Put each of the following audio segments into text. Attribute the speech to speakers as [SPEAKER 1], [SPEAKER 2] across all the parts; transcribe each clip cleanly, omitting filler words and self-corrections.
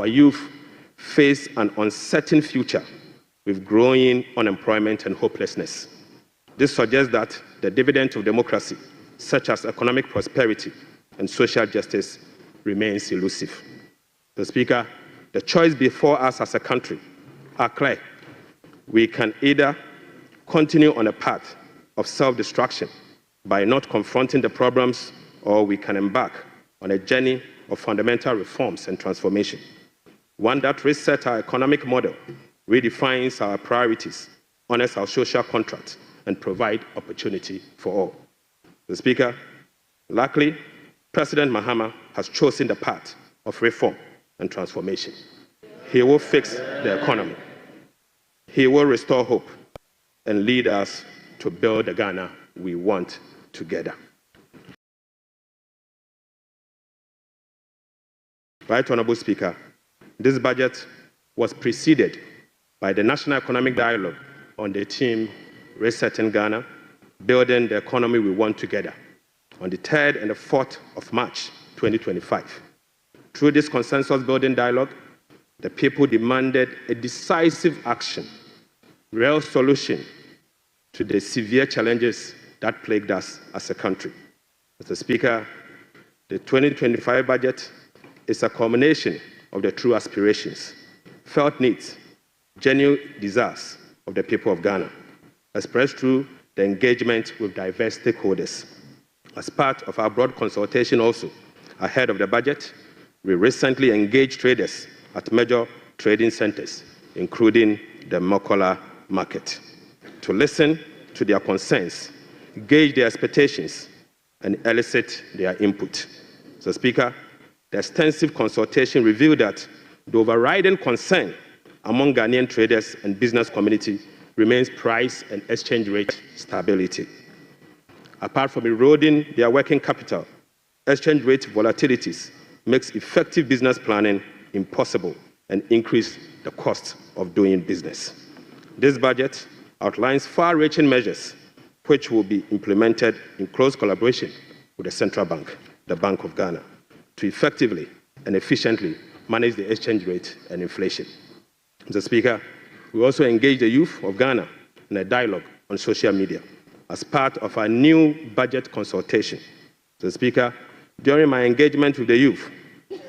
[SPEAKER 1] Our youth face an uncertain future with growing unemployment and hopelessness. This suggests that the dividend of democracy, such as economic prosperity and social justice, remains elusive. Mr. Speaker, the choice before us as a country are clear. We can either continue on a path of self-destruction by not confronting the problems, or we can embark on a journey of fundamental reforms and transformation, one that resets our economic model, redefines our priorities, honors our social contract, and provides opportunity for all. Mr. Speaker, luckily, President Mahama has chosen the path of reform and transformation. He will fix the economy. He will restore hope and lead us to build the Ghana we want together. Right Honorable Speaker, this budget was preceded by the National Economic Dialogue on the theme Resetting Ghana, Building the Economy We Want Together, on the 3rd and the 4th of March 2025. Through this consensus-building dialogue, the people demanded a decisive action, real solution to the severe challenges that plagued us as a country. Mr. Speaker, the 2025 budget is a culmination of the true aspirations, felt needs, genuine desires of the people of Ghana, expressed through the engagement with diverse stakeholders. As part of our broad consultation also, ahead of the budget, we recently engaged traders at major trading centers, including the Mokola market, to listen to their concerns, gauge their expectations, and elicit their input. So, Speaker, the extensive consultation revealed that the overriding concern among Ghanaian traders and business community remains price and exchange rate stability. Apart from eroding their working capital, exchange rate volatilities makes effective business planning impossible and increase the cost of doing business. This budget outlines far-reaching measures which will be implemented in close collaboration with the Central Bank, the Bank of Ghana, to effectively and efficiently manage the exchange rate and inflation. Mr. Speaker, we also engage the youth of Ghana in a dialogue on social media as part of our new budget consultation. Mr. Speaker, during my engagement with the youth,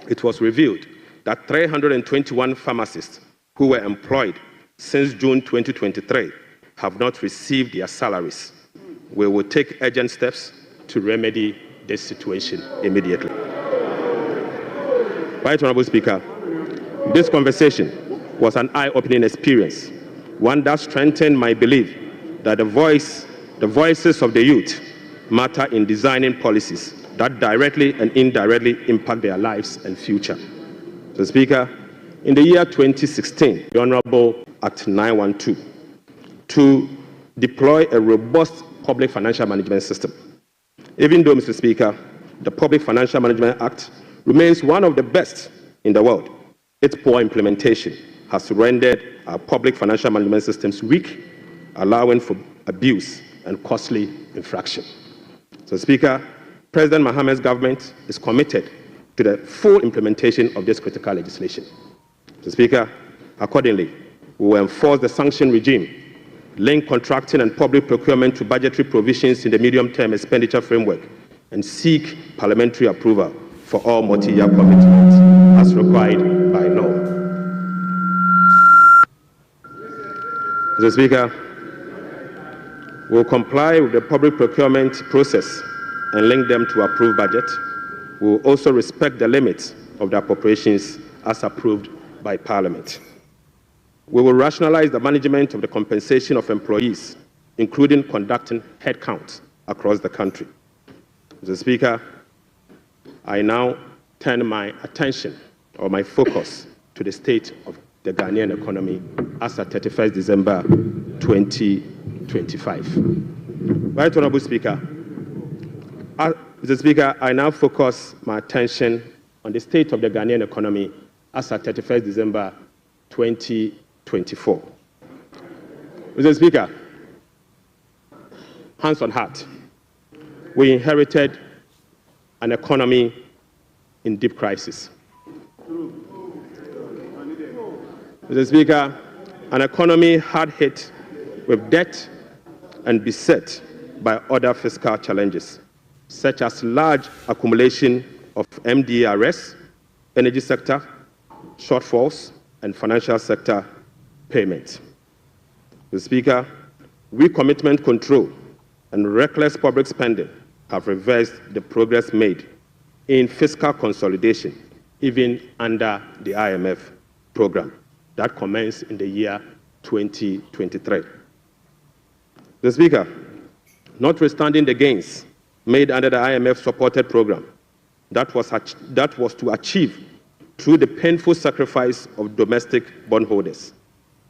[SPEAKER 1] it was revealed that 321 pharmacists who were employed since June 2023 have not received their salaries. We will take urgent steps to remedy this situation immediately. Right Honorable Speaker, this conversation was an eye-opening experience, one that strengthened my belief that the voices of the youth matter in designing policies that directly and indirectly impact their lives and future. So, Speaker, in the year 2016, the Honorable Act 912 to deploy a robust public financial management system. Even though, Mr. Speaker, the Public Financial Management Act remains one of the best in the world, its poor implementation has rendered our public financial management systems weak, allowing for abuse and costly infraction. So, Speaker, President Mahama's government is committed to the full implementation of this critical legislation. So, Speaker, accordingly, we will enforce the sanction regime, link contracting and public procurement to budgetary provisions in the medium-term expenditure framework, and seek parliamentary approval for all multi-year commitments as required by law. Mr. Speaker, we will comply with the public procurement process and link them to approved budget. We will also respect the limits of the appropriations as approved by Parliament. We will rationalize the management of the compensation of employees, including conducting headcounts across the country. Mr. Speaker, I now turn my attention or my focus to the state of the Ghanaian economy as at 31st December 2025. Right Honorable Speaker, Mr. Speaker, I now focus my attention on the state of the Ghanaian economy as at 31st December 2024. Mr. Speaker, hands on heart, we inherited an economy in deep crisis. Mr. Speaker, an economy hard hit with debt and beset by other fiscal challenges, such as large accumulation of MDA arrests, energy sector shortfalls, and financial sector payments. Mr. Speaker, weak commitment control and reckless public spending have reversed the progress made in fiscal consolidation, even under the IMF program that commenced in the year 2023. Mr. Speaker, notwithstanding the gains made under the IMF-supported program that was to achieve through the painful sacrifice of domestic bondholders,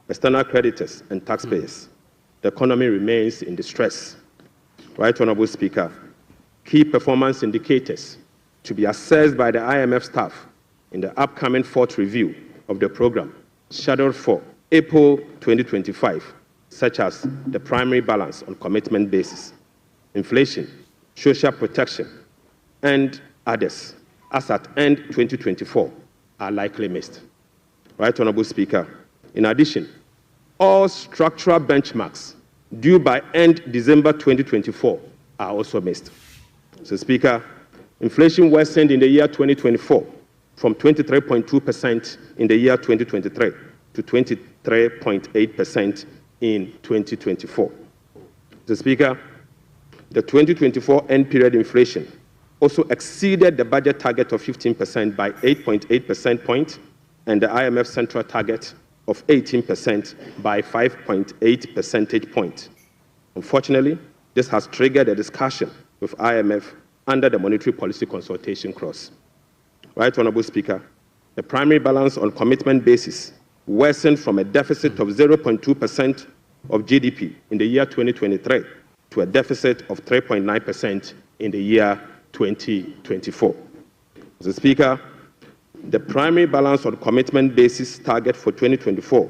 [SPEAKER 1] external creditors, and taxpayers, the economy remains in distress. Right Honorable Speaker, key performance indicators to be assessed by the IMF staff in the upcoming fourth review of the program, scheduled for April 2025, such as the primary balance on commitment basis, inflation, social protection, and others, as at end 2024, are likely missed. Right Honorable Speaker, in addition, all structural benchmarks due by end December 2024 are also missed. So, Speaker, inflation worsened in the year 2024 from 23.2% in the year 2023 to 23.8% in 2024. So, Speaker, the 2024 end period inflation also exceeded the budget target of 15% by 8.8 percentage points and the IMF central target of 18% by 5.8 percentage points. Unfortunately, this has triggered a discussion with IMF under the monetary policy consultation clause. Right Honorable Speaker, the primary balance on commitment basis worsened from a deficit of 0.2% of GDP in the year 2023 to a deficit of 3.9% in the year 2024. Mr. Speaker, the primary balance on commitment basis target for 2024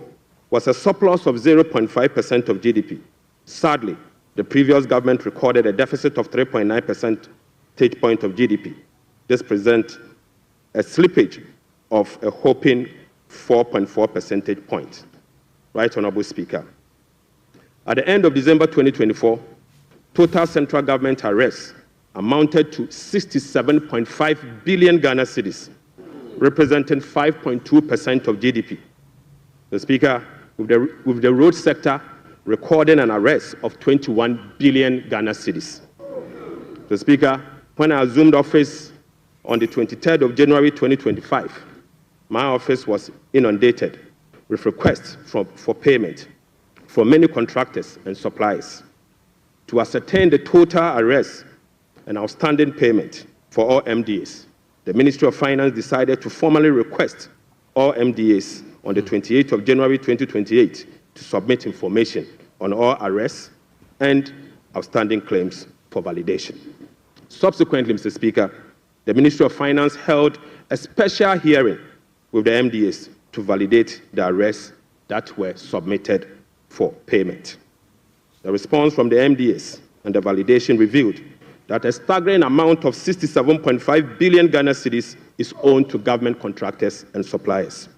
[SPEAKER 1] was a surplus of 0.5% of GDP. Sadly, the previous government recorded a deficit of 3.9 percentage point of GDP. This presents a slippage of a whopping 4.4 percentage points. Right Honorable Speaker, at the end of December 2024, total central government arrests amounted to 67.5 billion Ghana cedis, representing 5.2% of GDP. The Speaker, with the road sector recording an arrest of 21 billion Ghana cedis. The Speaker, when I assumed office on the 23rd of January 2025, my office was inundated with requests for payment from many contractors and suppliers. To ascertain the total arrests and outstanding payment for all MDAs, the Ministry of Finance decided to formally request all MDAs on the 28th of January 2028 to submit information on all arrests and outstanding claims for validation. Subsequently, Mr. Speaker, the Ministry of Finance held a special hearing with the MDAs to validate the arrests that were submitted for payment. The response from the MDAs and the validation revealed that a staggering amount of 67.5 billion Ghana cedis is owed to government contractors and suppliers.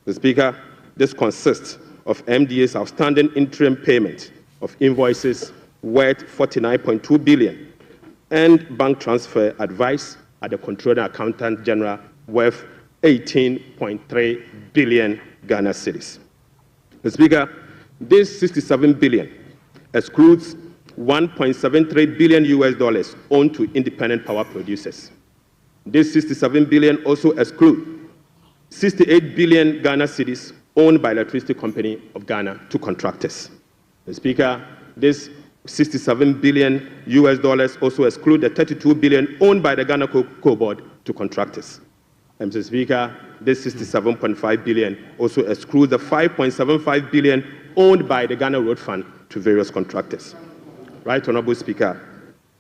[SPEAKER 1] Mr. Speaker, this consists of MDA's outstanding interim payment of invoices worth 49.2 billion and bank transfer advice at the Controller Accountant General worth 18.3 billion Ghana cedis. Mr. Speaker, this 67 billion excludes 1.73 billion US dollars owed to independent power producers. This 67 billion also excludes 68 billion Ghana cedis owned by Electricity Company of Ghana to contractors. Mr. Speaker, this 67 billion US dollars also exclude the 32 billion owned by the Ghana Cocoa Board to contractors. And Mr. Speaker, this 67.5 billion also excludes the 5.75 billion owned by the Ghana Road Fund to various contractors. Right Honorable Speaker,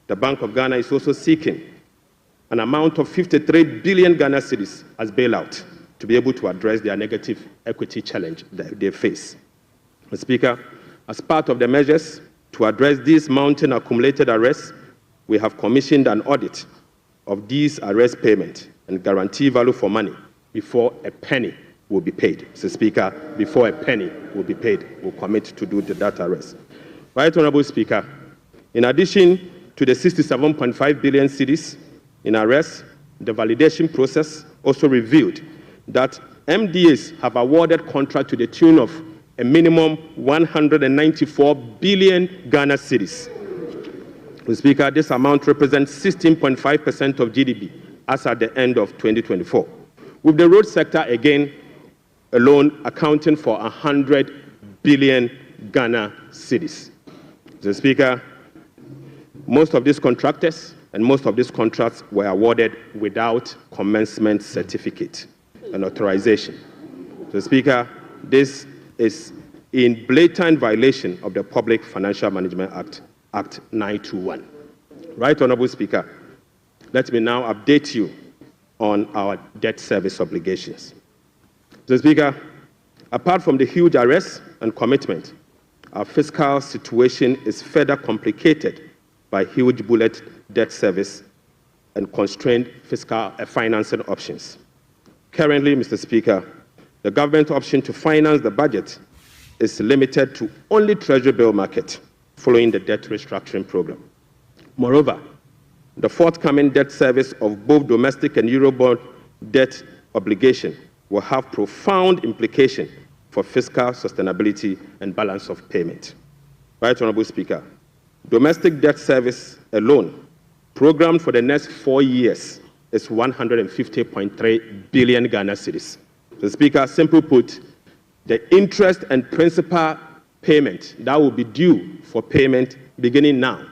[SPEAKER 1] the Bank of Ghana is also seeking an amount of 53 billion Ghana cedis as bailout to be able to address their negative equity challenge that they face. Mr. Speaker, as part of the measures to address these mounting accumulated arrests, we have commissioned an audit of these arrest payments and guarantee value for money before a penny will be paid. Mr. Speaker, before a penny will be paid, we'll commit to do that arrest. Right Honorable Speaker, in addition to the 67.5 billion cedis in arrests, the validation process also revealed that MDAs have awarded contract to the tune of a minimum 194 billion Ghana cedis. Mr. Speaker, this amount represents 16.5% of GDP as at the end of 2024, with the road sector again alone accounting for 100 billion Ghana cedis. Mr. Speaker, most of these contractors and most of these contracts were awarded without commencement certificate and authorization. Mr. Speaker, this is in blatant violation of the Public Financial Management Act 921. Right Honorable Speaker, let me now update you on our debt service obligations. Mr. Speaker, apart from the huge arrests and commitment, our fiscal situation is further complicated by huge bullet debt service and constrained fiscal financing options. Currently, Mr. Speaker, the government option to finance the budget is limited to only Treasury bill market following the debt restructuring program. Moreover, the forthcoming debt service of both domestic and Eurobond debt obligation will have profound implications for fiscal sustainability and balance of payment. Right Honorable Speaker, domestic debt service alone, programmed for the next 4 years, is 150.3 billion Ghana cedis. So, Speaker, simply put, the interest and principal payment that will be due for payment beginning now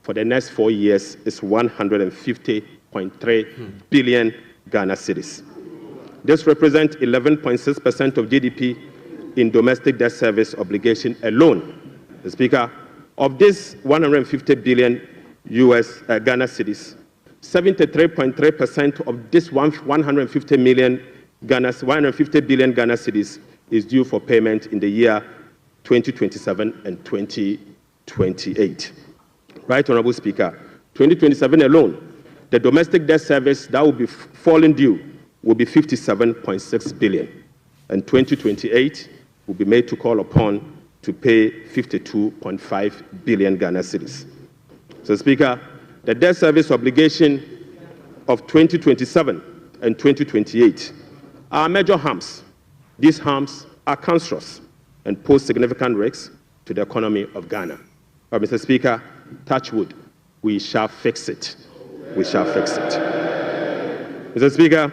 [SPEAKER 1] for the next 4 years is 150.3 billion Ghana cedis. This represents 11.6% of GDP in domestic debt service obligation alone. The Speaker, of this 150 billion Ghana cedis, 73.3% of this 150 billion Ghana cedis is due for payment in the year 2027 and 2028. Right Honorable Speaker, 2027 alone, the domestic debt service that will be falling due will be 57.6 billion, and 2028 will be made to call upon to pay 52.5 billion Ghana cedis. So, Speaker, the debt service obligation of 2027 and 2028 are major harms. These harms are cancerous and pose significant risks to the economy of Ghana. But, Mr. Speaker, touch wood, we shall fix it. We shall fix it. Mr. Speaker,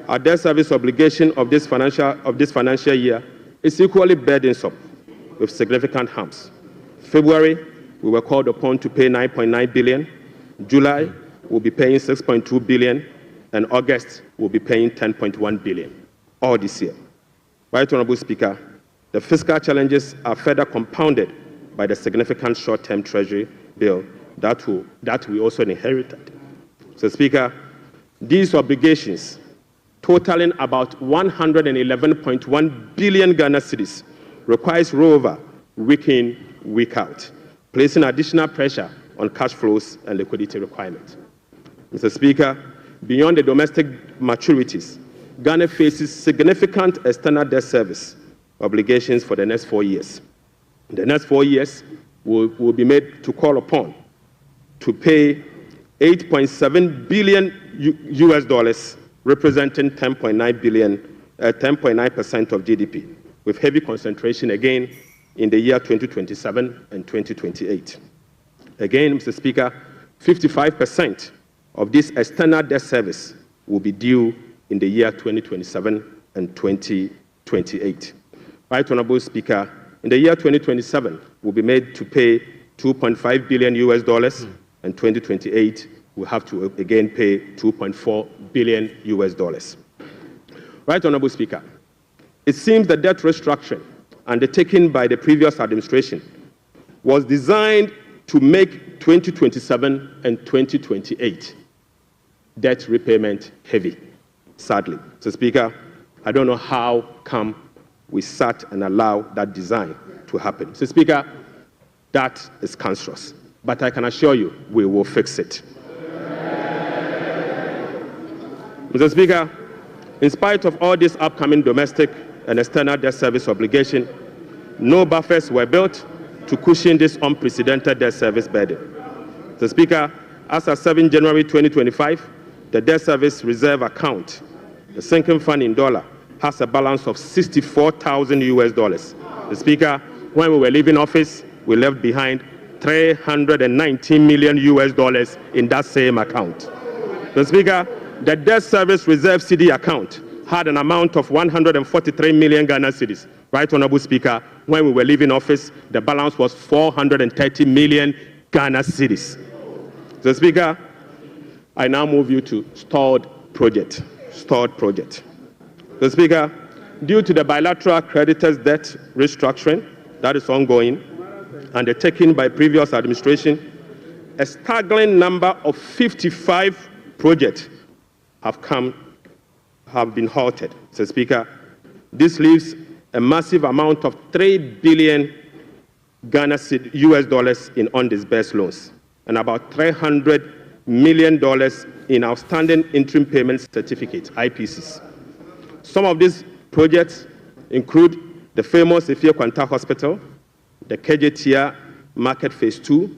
[SPEAKER 1] our debt service obligation of this financial year is equally burdensome with significant harms. February, we were called upon to pay 9.9 billion. July, we'll be paying 6.2 billion. And August, we'll be paying 10.1 billion, all this year. Right Honorable Speaker, the fiscal challenges are further compounded by the significant short-term Treasury bill that we also inherited. So, Speaker, these obligations, totaling about 111.1 billion Ghana cedis, requires rollover week in, week out, placing additional pressure on cash flows and liquidity requirements. Mr. Speaker, beyond the domestic maturities, Ghana faces significant external debt service obligations for the next 4 years. The next 4 years will be made to call upon to pay $8.7 billion representing 10.9% of GDP, with heavy concentration again in the year 2027 and 2028. Again, Mr. Speaker, 55% of this external debt service will be due in the year 2027 and 2028. Right Honorable Speaker, in the year 2027, we'll be made to pay $2.5 billion, and 2028, we'll have to again pay $2.4 billion. Right Honorable Speaker, it seems the debt restructuring undertaken by the previous administration was designed to make 2027 and 2028 debt repayment heavy, sadly. So, Speaker, I don't know how come we sat and allowed that design to happen. So, Speaker, that is cancerous. But I can assure you, we will fix it. Mr. Speaker, In spite of all this upcoming domestic and external debt service obligation, no buffers were built to cushion this unprecedented debt service burden. Mr. Speaker, as of 7 January 2025, the debt service reserve account, the sinking fund in dollar, has a balance of $64,000 US. Mr. Speaker, when we were leaving office, we left behind $319 million US in that same account. Mr. Speaker, the debt service reserve CD account had an amount of 143 million Ghana cedis. Right, Honorable Speaker, when we were leaving office, the balance was 430 million Ghana cedis. Mr. Speaker, I now move you to stalled project. Mr. Speaker, due to the bilateral creditors' debt restructuring that is ongoing undertaken by previous administration, a staggering number of 55 projects have been halted. Mr. Speaker, this leaves a massive amount of $3 billion Ghana US dollars in undisbursed loans and about $300 million in outstanding interim payment certificates, IPCs. Some of these projects include the famous Efie Kwanta Hospital, the Kejetia Market Phase 2,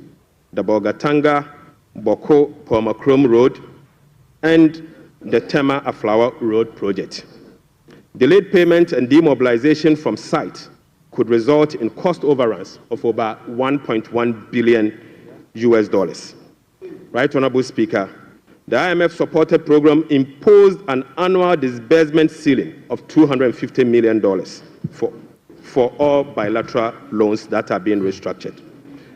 [SPEAKER 1] the Bolgatanga Boko Pormakrom Road, and the Tema Aflawa Road project. Delayed payment and demobilization from site could result in cost overruns of over $1.1 billion US dollars. Right, Honorable Speaker, the IMF-supported program imposed an annual disbursement ceiling of $250 million for all bilateral loans that are being restructured.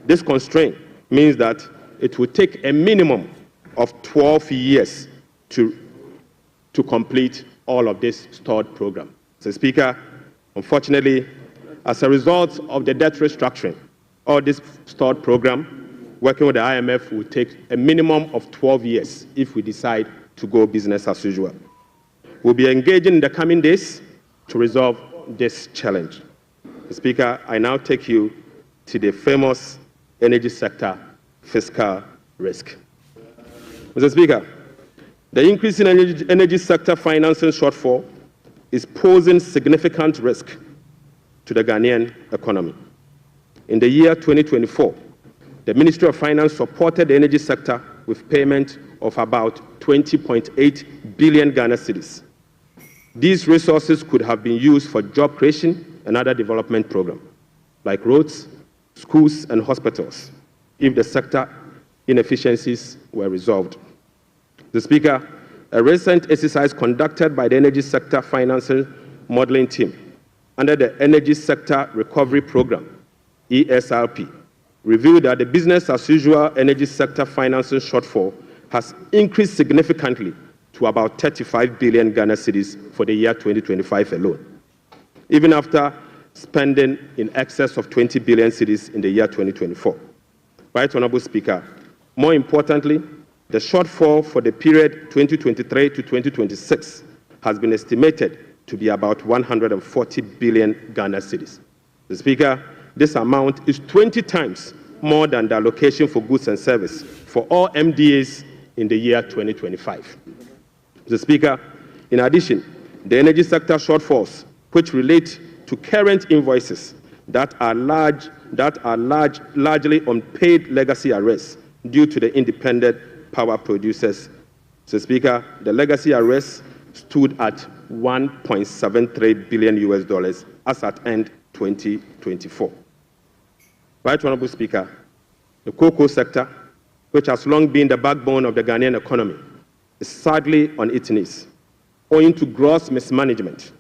[SPEAKER 1] This constraint means that it will take a minimum of 12 years to complete all of this stalled program. Mr. Speaker, unfortunately, as a result of the debt restructuring, all this stalled program, working with the IMF will take a minimum of 12 years if we decide to go business as usual. We'll be engaging in the coming days to resolve this challenge. Mr. Speaker, I now take you to the famous energy sector fiscal risk. Mr. Speaker, the increase in energy sector financing shortfall is posing significant risk to the Ghanaian economy. In the year 2024, the Ministry of Finance supported the energy sector with payment of about 20.8 billion Ghana cedis. These resources could have been used for job creation and other development programs, like roads, schools, and hospitals, if the sector inefficiencies were resolved. Mr. Speaker, a recent exercise conducted by the Energy Sector Financial Modeling Team under the Energy Sector Recovery Program, ESRP, revealed that the business-as-usual energy sector financing shortfall has increased significantly to about 35 billion Ghana cedis for the year 2025 alone, even after spending in excess of 20 billion cedis in the year 2024. Right, Honorable Speaker, more importantly, the shortfall for the period 2023 to 2026 has been estimated to be about 140 billion Ghana cedis. Mr. Speaker, this amount is 20 times more than the allocation for goods and service for all MDAs in the year 2025. Mr. Speaker, in addition, the energy sector shortfalls, which relate to current invoices that are largely unpaid legacy arrests due to the independent power producers. Mr. Speaker, the legacy arrests stood at $1.73 billion US dollars as at end 2024. Right, Honorable Speaker, the cocoa sector, which has long been the backbone of the Ghanaian economy, is sadly on its knees, owing to gross mismanagement.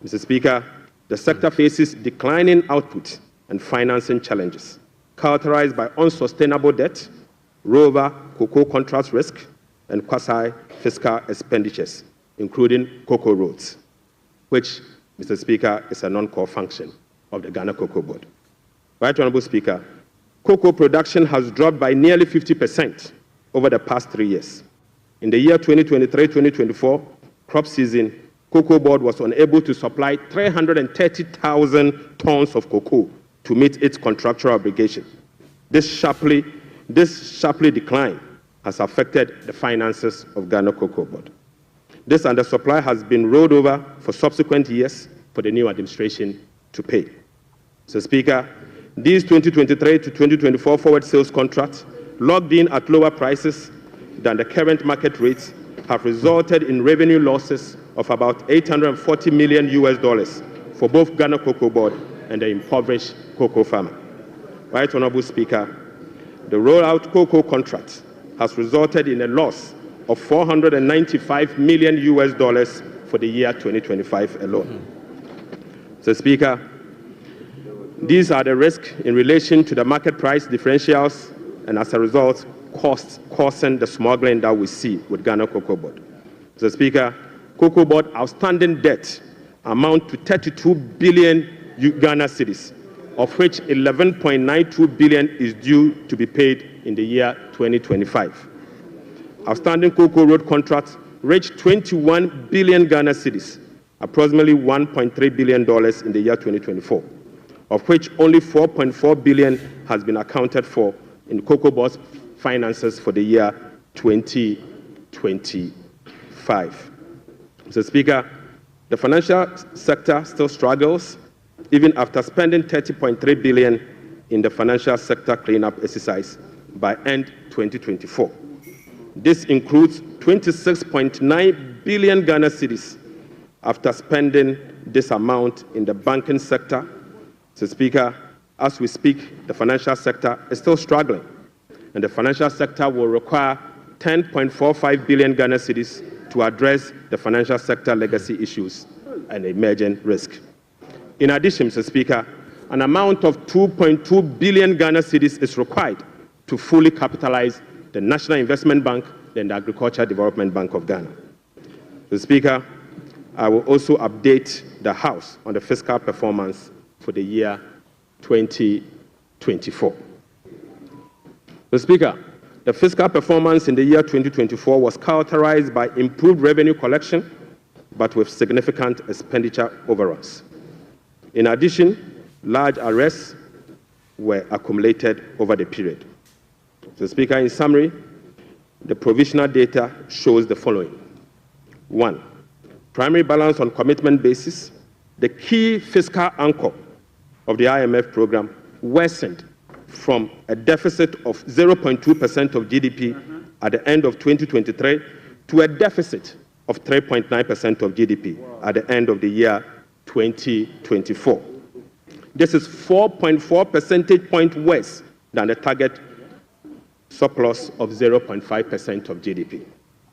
[SPEAKER 1] Mr. Speaker, the sector faces declining output and financing challenges, characterized by unsustainable debt, rollover cocoa contract risk, and quasi-fiscal expenditures, including cocoa roads, which, Mr. Speaker, is a non-core function of the Ghana Cocoa Board. Right, Honorable Speaker, cocoa production has dropped by nearly 50% over the past 3 years. In the year 2023-2024 crop season, Cocoa Board was unable to supply 330,000 tons of cocoa to meet its contractual obligation. This sharply decline has affected the finances of Ghana Cocoa Board. This undersupply has been rolled over for subsequent years for the new administration to pay. Mr. Speaker, these 2023 to 2024 forward sales contracts, locked in at lower prices than the current market rates, have resulted in revenue losses of about $840 million for both Ghana Cocoa Board and the impoverished cocoa farmer. Right Honourable Speaker, the rollout cocoa contract has resulted in a loss of $495 million for the year 2025 alone. Mr. Speaker, these are the risks in relation to the market price differentials and, as a result, costs causing the smuggling that we see with Ghana Cocoa Board. Mr. Speaker, Cocoa Board outstanding debt amount to 32 billion Ghana cedis, of which 11.92 billion is due to be paid in the year 2025. Outstanding cocoa road contracts reached 21 billion Ghana cedis, approximately $1.3 billion in the year 2024, of which only 4.4 billion has been accounted for in Cocoa Board's finances for the year 2025. Mr. Speaker, the financial sector still struggles even after spending 30.3 billion in the financial sector cleanup exercise by end 2024. This includes 26.9 billion Ghana cedis after spending this amount in the banking sector. Mr. Speaker, as we speak, the financial sector is still struggling, and the financial sector will require 10.45 billion Ghana cedis to address the financial sector legacy issues and emerging risk. In addition, Mr. Speaker, an amount of 2.2 billion Ghana cedis is required to fully capitalize the National Investment Bank and the Agricultural Development Bank of Ghana. Mr. Speaker, I will also update the House on the fiscal performance for the year 2024. Mr. Speaker, the fiscal performance in the year 2024 was characterized by improved revenue collection, but with significant expenditure overruns. In addition, large arrests were accumulated over the period. Mr. Speaker, in summary, the provisional data shows the following. 1, primary balance on commitment basis, the key fiscal anchor of the IMF program, worsened from a deficit of 0.2% of GDP at the end of 2023 to a deficit of 3.9% of GDP at the end of the year 2024. This is 4.4 percentage points worse than the target surplus of 0.5% of GDP.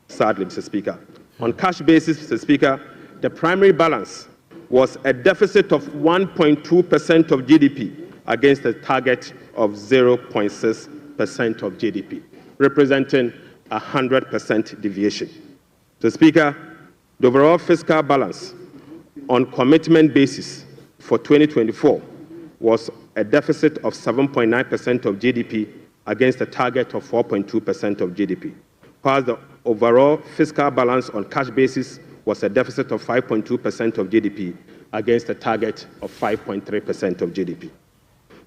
[SPEAKER 1] Sadly, Mr. Speaker. On cash basis, Mr. Speaker, the primary balance was a deficit of 1.2% of GDP against a target of 0.6% of GDP, representing a 100% deviation. Mr. Speaker, the overall fiscal balance on commitment basis for 2024 was a deficit of 7.9% of GDP against a target of 4.2% of GDP, while the overall fiscal balance on cash basis was a deficit of 5.2% of GDP against a target of 5.3% of GDP.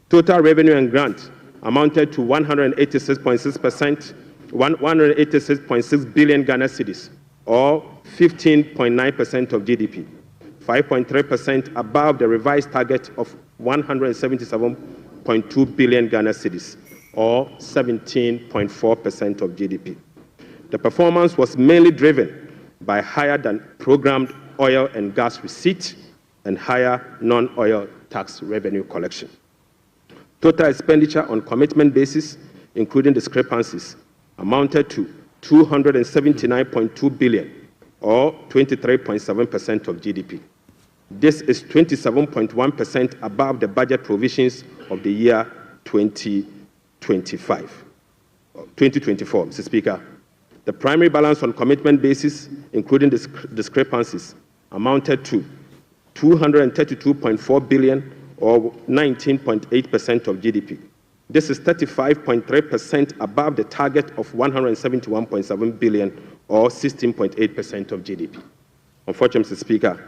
[SPEAKER 1] Total revenue and grant amounted to 186.6 billion Ghana cedis, or 15.9% of GDP, 5.3% above the revised target of 177.2 billion Ghana cedis, or 17.4% of GDP. The performance was mainly driven by higher than programmed oil and gas receipt and higher non-oil tax revenue collection. Total expenditure on commitment basis, including discrepancies, amounted to 279.2 billion, or 23.7% of GDP. This is 27.1% above the budget provisions of the year 2024, Mr. Speaker. The primary balance on commitment basis, including discrepancies, amounted to 232.4 billion, or 19.8% of GDP. This is 35.3% above the target of 171.7 billion, or 16.8% of GDP. Unfortunately, Mr. Speaker,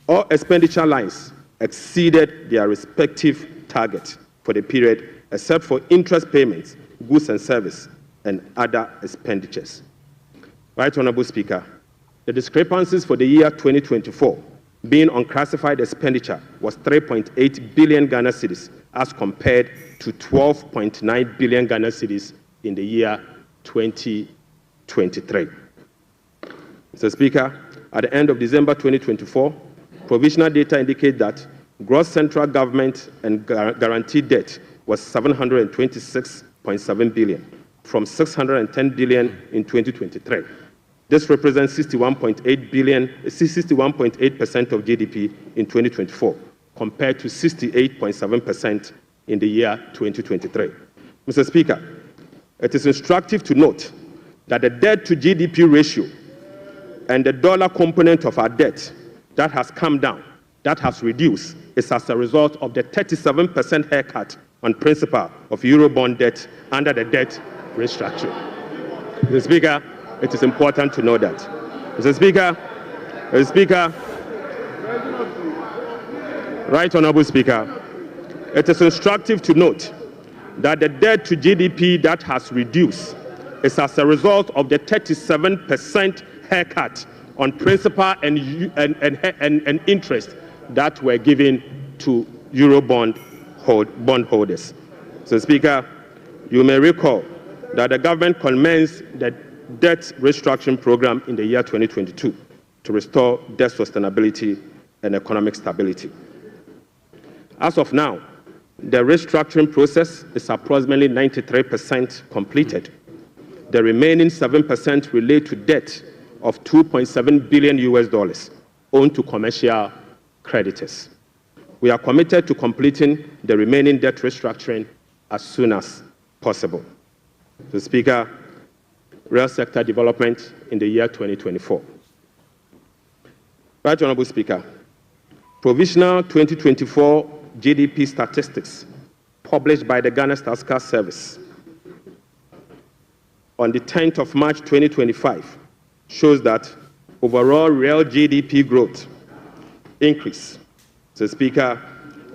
[SPEAKER 1] all expenditure lines exceeded their respective target for the period, except for interest payments, goods and service, and other expenditures. Right Honourable Speaker, The discrepancies for the year 2024 being unclassified expenditure was 3.8 billion Ghana cedis as compared to 12.9 billion Ghana cedis in the year 2023. Mr. Speaker, at the end of December 2024, provisional data indicate that gross central government and guaranteed debt was 726.7 billion from 610 billion in 2023. This represents 61.8% of GDP in 2024, compared to 68.7% in the year 2023. Mr. Speaker, it is instructive to note that the debt to GDP ratio and the dollar component of our debt that has come down, that has reduced, is as a result of the 37% haircut on principal of Eurobond debt under the debt restructuring. Mr. Speaker, it is important to know that. Mr. Speaker, Right Honourable Speaker, it is instructive to note that the debt to GDP that has reduced is as a result of the 37% haircut on principal and interest that were given to Eurobond bondholders. So, Speaker, you may recall that the government commenced the debt restructuring program in the year 2022 to restore debt sustainability and economic stability. As of now, the restructuring process is approximately 93% completed. The remaining 7% relate to debt of $2.7 billion owed to commercial creditors. We are committed to completing the remaining debt restructuring as soon as possible. So, Speaker, real sector development in the year 2024. Right Honourable Speaker, provisional 2024 GDP statistics published by the Ghana Statistical Service on the 10th of March 2025 shows that overall real GDP growth increased. So, Speaker,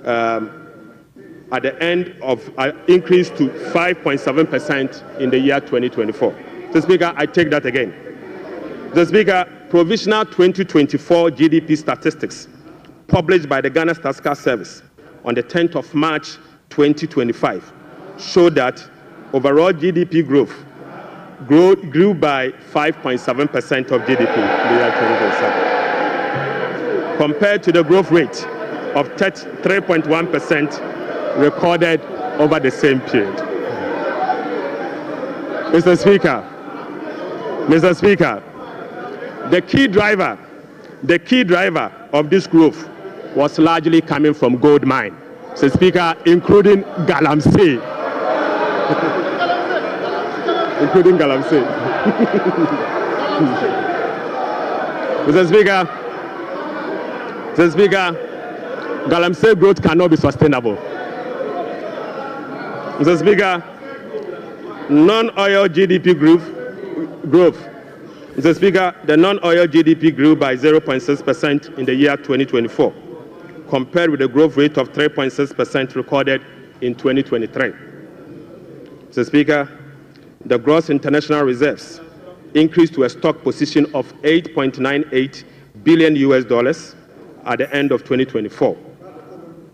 [SPEAKER 1] at the end of increased to 5.7% in the year 2024. So, Speaker, I take that again. The Speaker, provisional 2024 GDP statistics published by the Ghana Statistical Service on the 10th of March 2025 show that overall GDP growth grew by 5.7% of GDP in the year 2027, compared to the growth rate of 3.1% recorded over the same period. Mr. Speaker, the key driver of this growth was largely coming from gold mine. Mr. Speaker, including Galamsey. Including Galamsey. Mr. Speaker, Galamsey growth cannot be sustainable. Mr. Speaker, non-oil GDP growth. Mr. Speaker, the non-oil GDP grew by 0.6% in the year 2024, compared with the growth rate of 3.6% recorded in 2023. Mr. Speaker, the gross international reserves increased to a stock position of $8.98 billion at the end of 2024,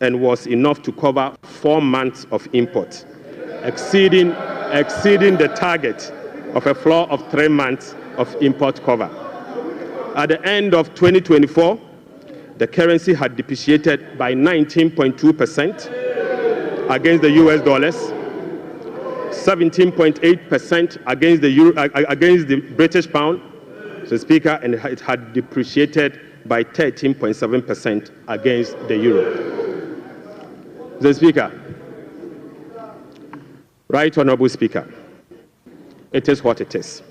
[SPEAKER 1] and was enough to cover 4 months of imports, exceeding the target of a floor of 3 months of import cover. At the end of 2024, the currency had depreciated by 19.2% against the US dollars, 17.8% against the euro, against the British pound, so, Speaker, and it had depreciated by 13.7% against the euro. The Speaker, Right Honourable Speaker, it is what it is.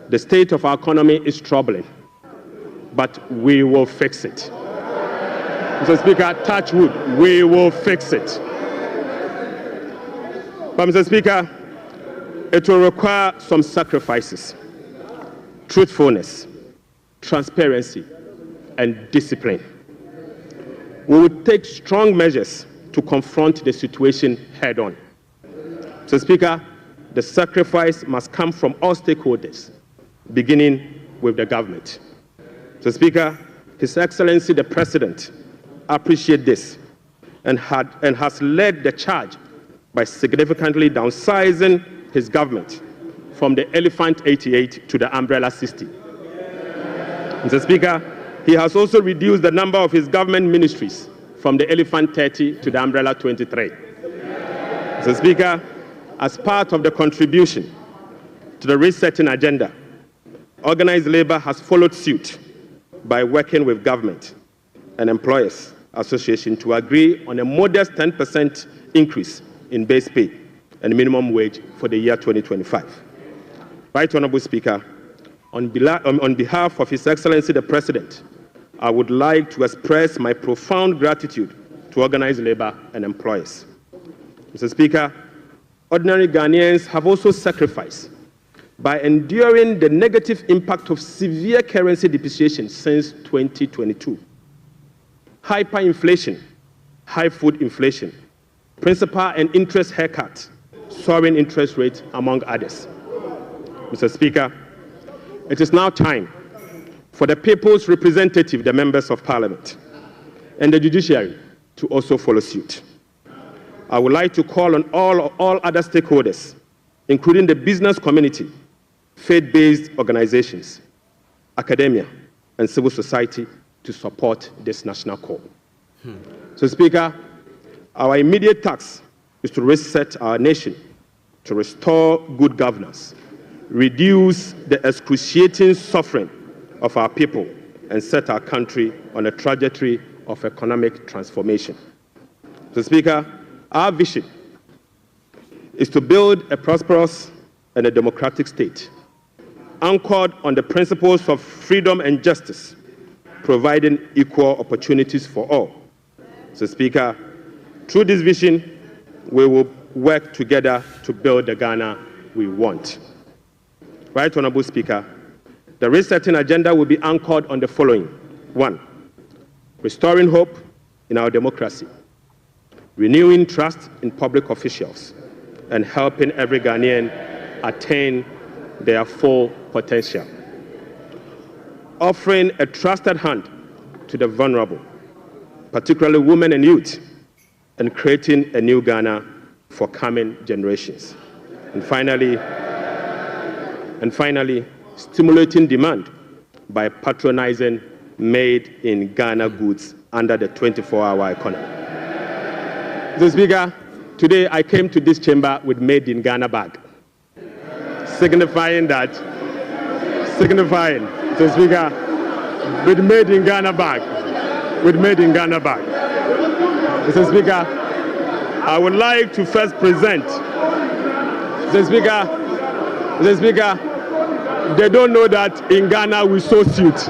[SPEAKER 1] The state of our economy is troubling, but we will fix it. Mr. Speaker, touch wood, we will fix it. But, Mr. Speaker, it will require some sacrifices, truthfulness, transparency, and discipline. We will take strong measures to confront the situation head-on. Mr. Speaker, the sacrifice must come from all stakeholders, beginning with with the government. So, Speaker, His Excellency the President appreciates this and has led the charge by significantly downsizing his government from the Elephant 88 to the Umbrella 60. Mr. Speaker, he has also reduced the number of his government ministries from the Elephant 30 to the Umbrella 23. Mr. Speaker, as part of the contribution to the resetting agenda, organized labor has followed suit by working with government and employers association to agree on a modest 10% increase in base pay and minimum wage for the year 2025. Right Honorable Speaker, on behalf of His Excellency the President, I would like to express my profound gratitude to organized labor and employers. Mr. Speaker, ordinary Ghanaians have also sacrificed by enduring the negative impact of severe currency depreciation since 2022. Hyperinflation, high food inflation, principal and interest haircuts, soaring interest rates, among others. Mr. Speaker, it is now time for the people's representative, the members of Parliament, and the judiciary to also follow suit. I would like to call on all other stakeholders, including the business community, faith-based organizations, academia, and civil society to support this national call. So, Speaker, our immediate task is to reset our nation, to restore good governance, reduce the excruciating suffering of our people, and set our country on a trajectory of economic transformation. So, Speaker, our vision is to build a prosperous and a democratic state, anchored on the principles of freedom and justice, providing equal opportunities for all. So, Speaker, through this vision, we will work together to build the Ghana we want. Right Honorable Speaker, the resetting agenda will be anchored on the following. 1, restoring hope in our democracy, renewing trust in public officials, and helping every Ghanaian attain their full potential. Offering a trusted hand to the vulnerable, particularly women and youth, and creating a new Ghana for coming generations. And finally, stimulating demand by patronizing made-in-Ghana goods under the 24-hour economy. Mr. Speaker, today I came to this chamber with made-in-Ghana bag, signifying, Mr. Speaker, with made-in-Ghana bag, Mr. Speaker, I would like to first present, Mr. Speaker, they don't know that in Ghana we sew suit.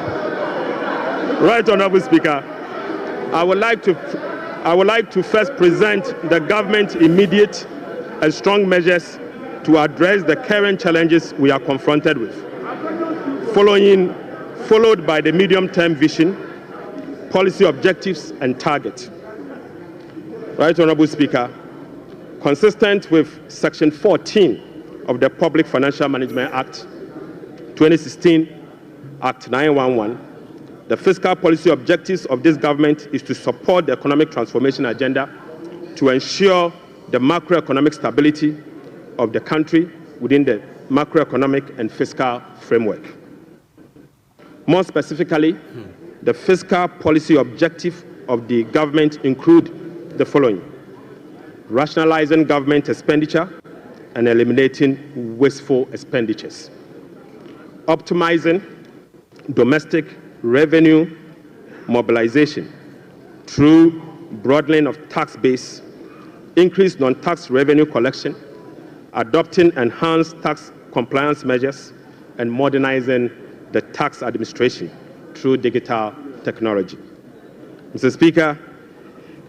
[SPEAKER 1] Right Honorable Speaker, I would like to first present the government's immediate and strong measures to address the current challenges we are confronted with, followed by the medium-term vision, policy objectives, and targets. Right Honorable Speaker, consistent with Section 14 of the Public Financial Management Act 2016, Act 911, the fiscal policy objectives of this government is to support the economic transformation agenda to ensure the macroeconomic stability of the country within the macroeconomic and fiscal framework. More specifically, the fiscal policy objective of the government include the following: rationalizing government expenditure and eliminating wasteful expenditures, optimizing domestic revenue mobilization through broadening of tax base, increased non-tax revenue collection, adopting enhanced tax compliance measures, and modernizing the tax administration through digital technology. Mr. Speaker,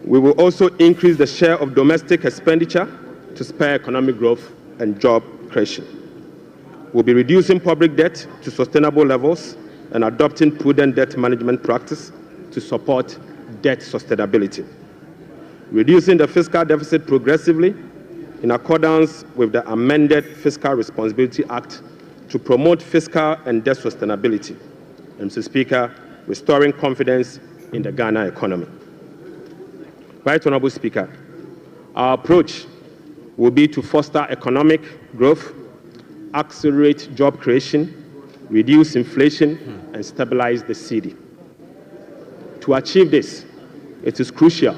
[SPEAKER 1] we will also increase the share of domestic expenditure to spur economic growth and job creation. We'll be reducing public debt to sustainable levels and adopting prudent debt management practice to support debt sustainability. Reducing the fiscal deficit progressively in accordance with the amended Fiscal Responsibility Act to promote fiscal and debt sustainability. And Mr. Speaker, restoring confidence in the Ghana economy. Right Honourable Speaker, our approach will be to foster economic growth, accelerate job creation, reduce inflation, and stabilize the cedi. To achieve this, it is crucial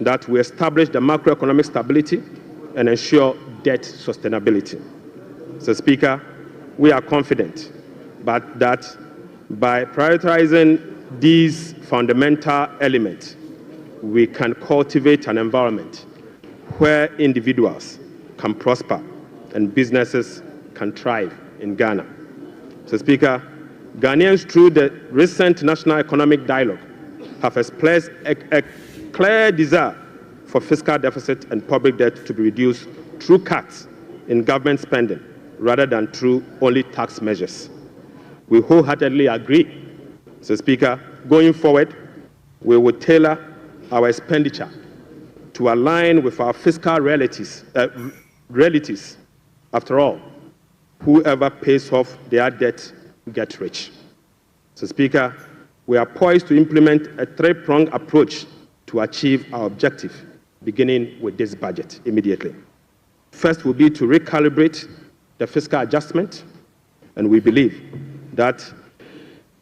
[SPEAKER 1] that we establish the macroeconomic stability and ensure debt sustainability. Mr. Speaker, we are confident that by prioritizing these fundamental elements, we can cultivate an environment where individuals can prosper and businesses can thrive in Ghana. Mr. Speaker, Ghanaians, through the recent National Economic Dialogue, have expressed a clear desire for fiscal deficit and public debt to be reduced through cuts in government spending rather than through only tax measures. We wholeheartedly agree, Mr. Speaker. Going forward, we will tailor our expenditure to align with our fiscal realities. After all, whoever pays off their debt gets rich. Mr. Speaker, we are poised to implement a three-pronged approach to achieve our objective, beginning with this budget immediately. First will be to recalibrate the fiscal adjustment, and we believe that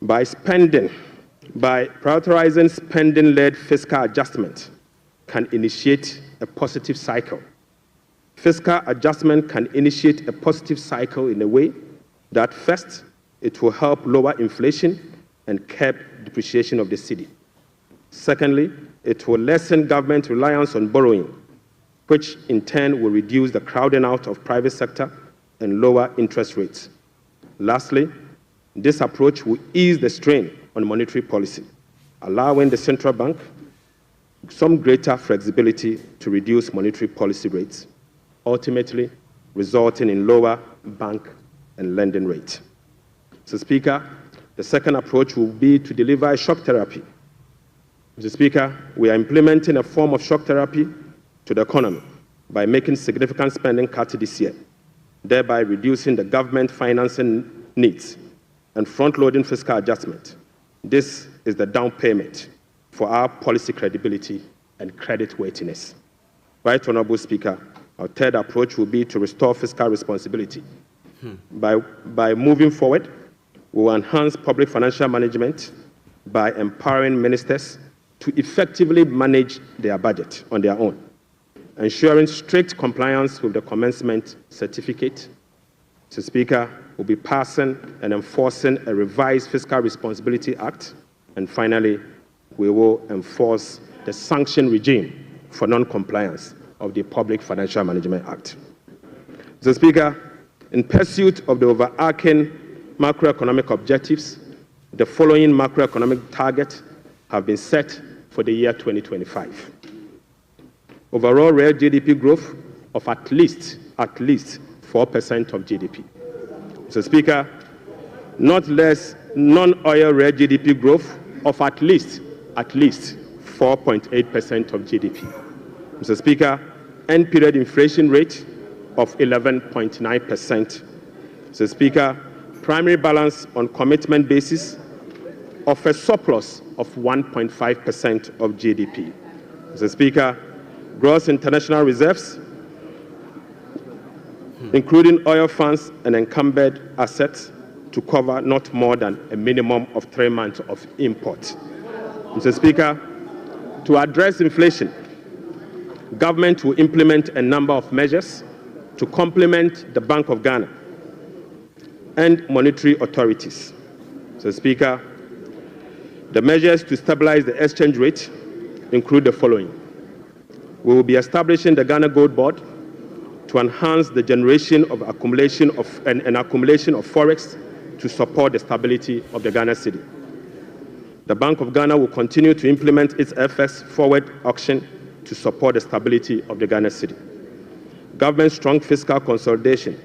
[SPEAKER 1] by prioritizing spending-led fiscal adjustment can initiate a positive cycle. Fiscal adjustment can initiate a positive cycle in a way that first, it will help lower inflation and curb depreciation of the cedi. Secondly, it will lessen government reliance on borrowing, which in turn will reduce the crowding out of private sector and lower interest rates. Lastly, this approach will ease the strain on monetary policy, allowing the central bank some greater flexibility to reduce monetary policy rates, ultimately resulting in lower bank and lending rates. Mr. Speaker, the second approach will be to deliver a shock therapy. Mr. Speaker, we are implementing a form of shock therapy to the economy by making significant spending cuts this year, thereby reducing the government financing needs and front-loading fiscal adjustment. This is the down payment for our policy credibility and credit worthiness. Right Honourable Speaker, our third approach will be to restore fiscal responsibility. By moving forward, we will enhance public financial management by empowering ministers to effectively manage their budget on their own, ensuring strict compliance with the commencement certificate. Mr. Speaker, we'll be passing and enforcing a revised Fiscal Responsibility Act, and finally, we will enforce the sanction regime for non-compliance of the Public Financial Management Act. Mr. Speaker, in pursuit of the overarching macroeconomic objectives, the following macroeconomic targets have been set for the year 2025. Overall real GDP growth of at least 4% of GDP. Mr. Speaker, not less non-oil real GDP growth of at least 4.8% of GDP. Mr. Speaker, end period inflation rate of 11.9%. Mr. Speaker, primary balance on commitment basis of a surplus of 1.5% of GDP. Mr. Speaker, gross international reserves, including oil funds and encumbered assets, to cover not more than a minimum of 3 months of import. Mr. Speaker, to address inflation, government will implement a number of measures to complement the Bank of Ghana and monetary authorities. Mr. Speaker, the measures to stabilize the exchange rate include the following. We will be establishing the Ghana Gold Board to enhance the generation of accumulation of forex to support the stability of the Ghana cedi. The Bank of Ghana will continue to implement its FX forward auction to support the stability of the Ghana cedi. Government strong fiscal consolidation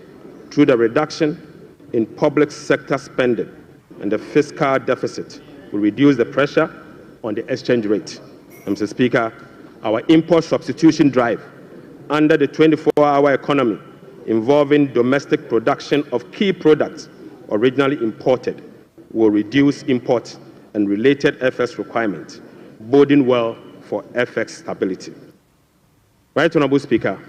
[SPEAKER 1] through the reduction in public sector spending and the fiscal deficit will reduce the pressure on the exchange rate. Mr. Speaker, our import substitution drive under the 24-hour economy involving domestic production of key products originally imported will reduce import and related FX requirements, boding well for FX stability. Right, Honorable Speaker,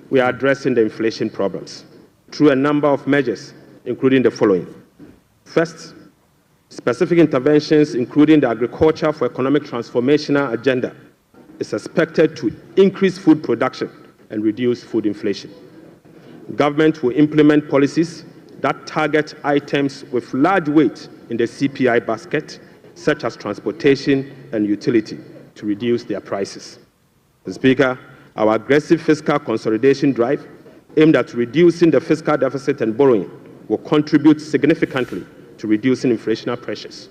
[SPEAKER 1] we are addressing the inflation problems through a number of measures, including the following. First, specific interventions, including the Agriculture for Economic Transformational Agenda, is expected to increase food production and reduce food inflation. Government will implement policies that target items with large weight in the CPI basket, such as transportation and utility, to reduce their prices. Mr. Speaker, our aggressive fiscal consolidation drive, aimed at reducing the fiscal deficit and borrowing, will contribute significantly to reducing inflationary pressures.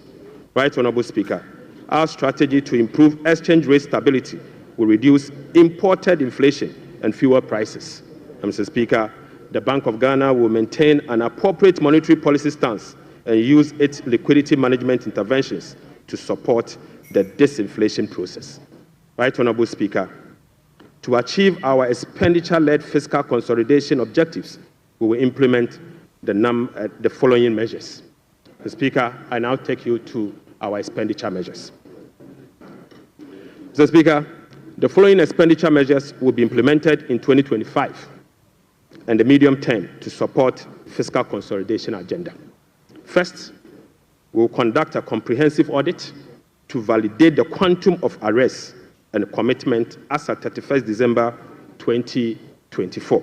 [SPEAKER 1] Right, Honorable Speaker, our strategy to improve exchange rate stability will reduce imported inflation and fuel prices. And Mr. Speaker, the Bank of Ghana will maintain an appropriate monetary policy stance and use its liquidity management interventions to support the disinflation process. Right, Honorable Speaker, to achieve our expenditure-led fiscal consolidation objectives, we will implement the following measures. Mr. Speaker, I now take you to our expenditure measures. Mr. Speaker, the following expenditure measures will be implemented in 2025 and the medium term to support fiscal consolidation agenda. First, we will conduct a comprehensive audit to validate the quantum of arrests and commitment as at 31st December 2024.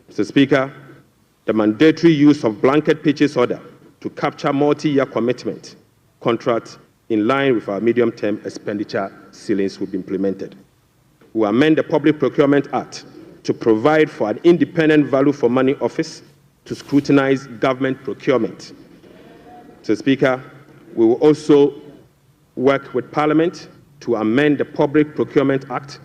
[SPEAKER 1] Mr. Speaker, the mandatory use of blanket purchase order to capture multi-year commitment contracts in line with our medium-term expenditure ceilings will be implemented. We will amend the Public Procurement Act to provide for an independent value for money office to scrutinize government procurement. Mr. Speaker, we will also work with Parliament to amend the Public Procurement Act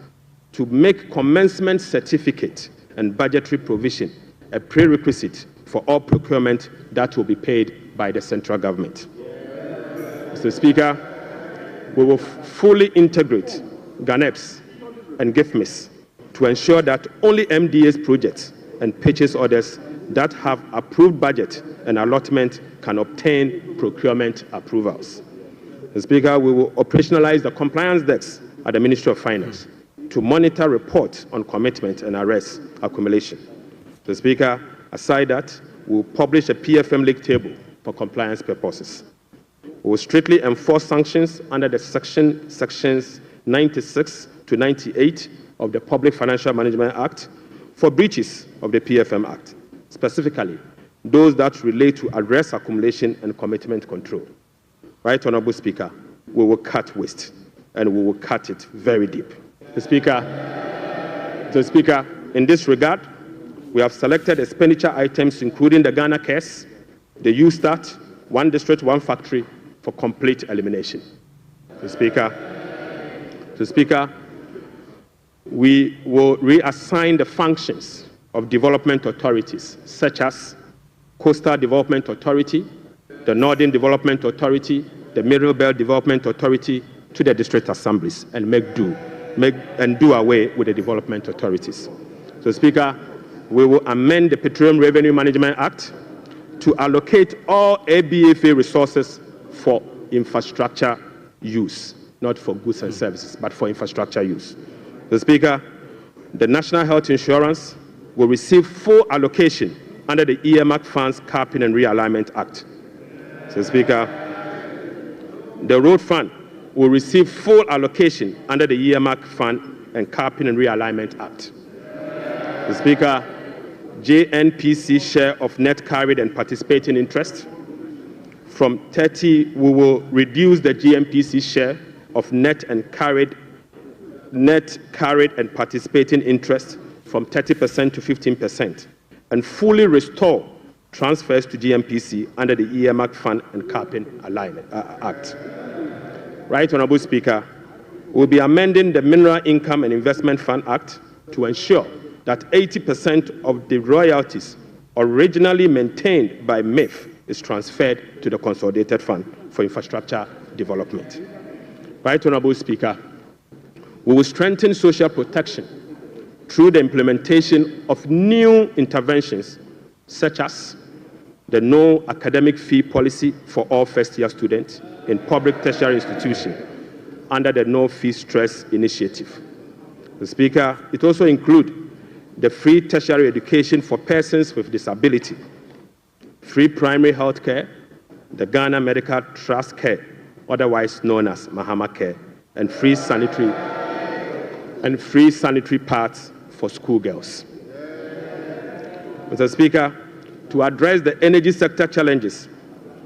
[SPEAKER 1] to make commencement certificate and budgetary provision a prerequisite for all procurement that will be paid by the central government. Mr. Speaker, we will fully integrate GANEPS and GIFMIS to ensure that only MDA's projects and purchase orders that have approved budget and allotment can obtain procurement approvals. Mr. Speaker, we will operationalize the compliance desk at the Ministry of Finance to monitor reports on commitment and arrest accumulation. Mr. Speaker, aside that, we will publish a PFM league table for compliance purposes. We will strictly enforce sanctions under the sections 96 to 98 of the Public Financial Management Act for breaches of the PFM Act, specifically those that relate to arrest accumulation and commitment control. Right, Honorable Speaker, we will cut waste, and we will cut it very deep. Mr. Speaker, in this regard, we have selected expenditure items including the Ghana Cares, the U-Start, One District, One Factory for complete elimination. Mr. Speaker, we will reassign the functions of development authorities such as Coastal Development Authority, the Northern Development Authority, the Middle Belt Development Authority to the district assemblies and do away with the development authorities. So, Speaker, we will amend the Petroleum Revenue Management Act to allocate all ABFA resources for infrastructure use, not for goods and services, but for infrastructure use. So, Speaker, the National Health Insurance will receive full allocation under the earmark funds capping and realignment act. So, Speaker, the road fund will receive full allocation under the earmark fund and capping and realignment act. So, Speaker, JNPC share of net carried and participating interest from 30, we will reduce the GNPC share of net carried and participating interest from 30% to 15%, and fully restore transfers to GNPC under the earmark fund and capping alignment act. Right, Honorable Speaker, we'll be amending the Mineral Income and Investment Fund Act to ensure that 80% of the royalties originally maintained by MIF is transferred to the Consolidated Fund for Infrastructure Development. Right, Honorable Speaker, we will strengthen social protection through the implementation of new interventions such as the no academic fee policy for all first-year students in public tertiary institutions under the No Fee Stress Initiative. Mr. Speaker, it also includes the free tertiary education for persons with disability, free primary health care, the Ghana Medical Trust Care, otherwise known as Mahama Care, and free sanitary pads for schoolgirls. Mr. Speaker, to address the energy sector challenges,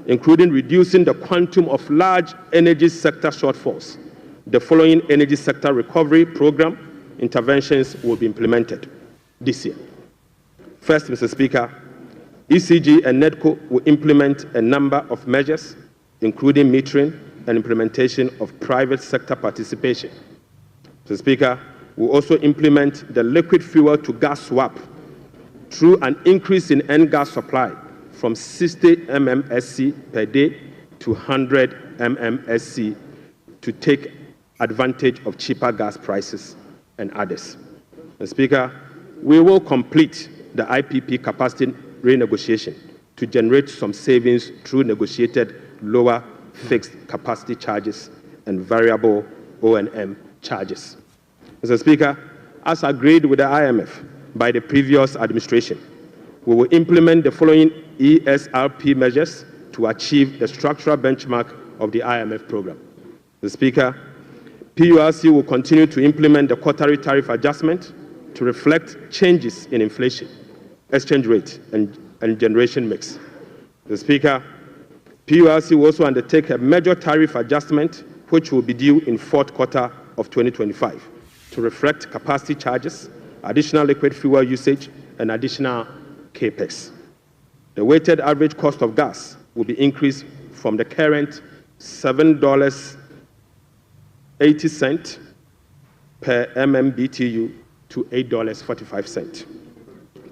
[SPEAKER 1] including reducing the quantum of large energy sector shortfalls, the following energy sector recovery program interventions will be implemented this year. First, Mr. Speaker, ECG and NEDCO will implement a number of measures, including metering and implementation of private sector participation. Mr. Speaker, we'll also implement the liquid fuel to gas swap through an increase in N-gas supply from 60 mmSC per day to 100 mmSC to take advantage of cheaper gas prices and others. Mr. Speaker, we will complete the IPP capacity renegotiation to generate some savings through negotiated lower fixed capacity charges and variable O&M charges. Mr. Speaker, as agreed with the IMF by the previous administration, we will implement the following ESRP measures to achieve the structural benchmark of the IMF program. Mr. Speaker, PURC will continue to implement the quarterly tariff adjustment to reflect changes in inflation, exchange rate, and generation mix. Mr. Speaker, PURC will also undertake a major tariff adjustment, which will be due in fourth quarter of 2025, to reflect capacity charges, additional liquid fuel usage, and additional CAPEX. The weighted average cost of gas will be increased from the current $7.80 per MMBTU to $8.45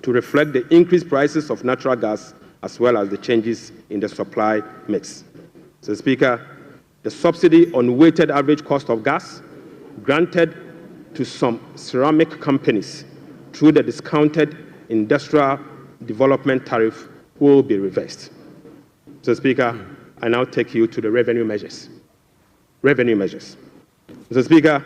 [SPEAKER 1] to reflect the increased prices of natural gas as well as the changes in the supply mix. Mr. Speaker, the subsidy on weighted average cost of gas granted to some ceramic companies through the discounted industrial development tariff will be reversed. Mr. Speaker, I now take you to the revenue measures. Mr. Speaker,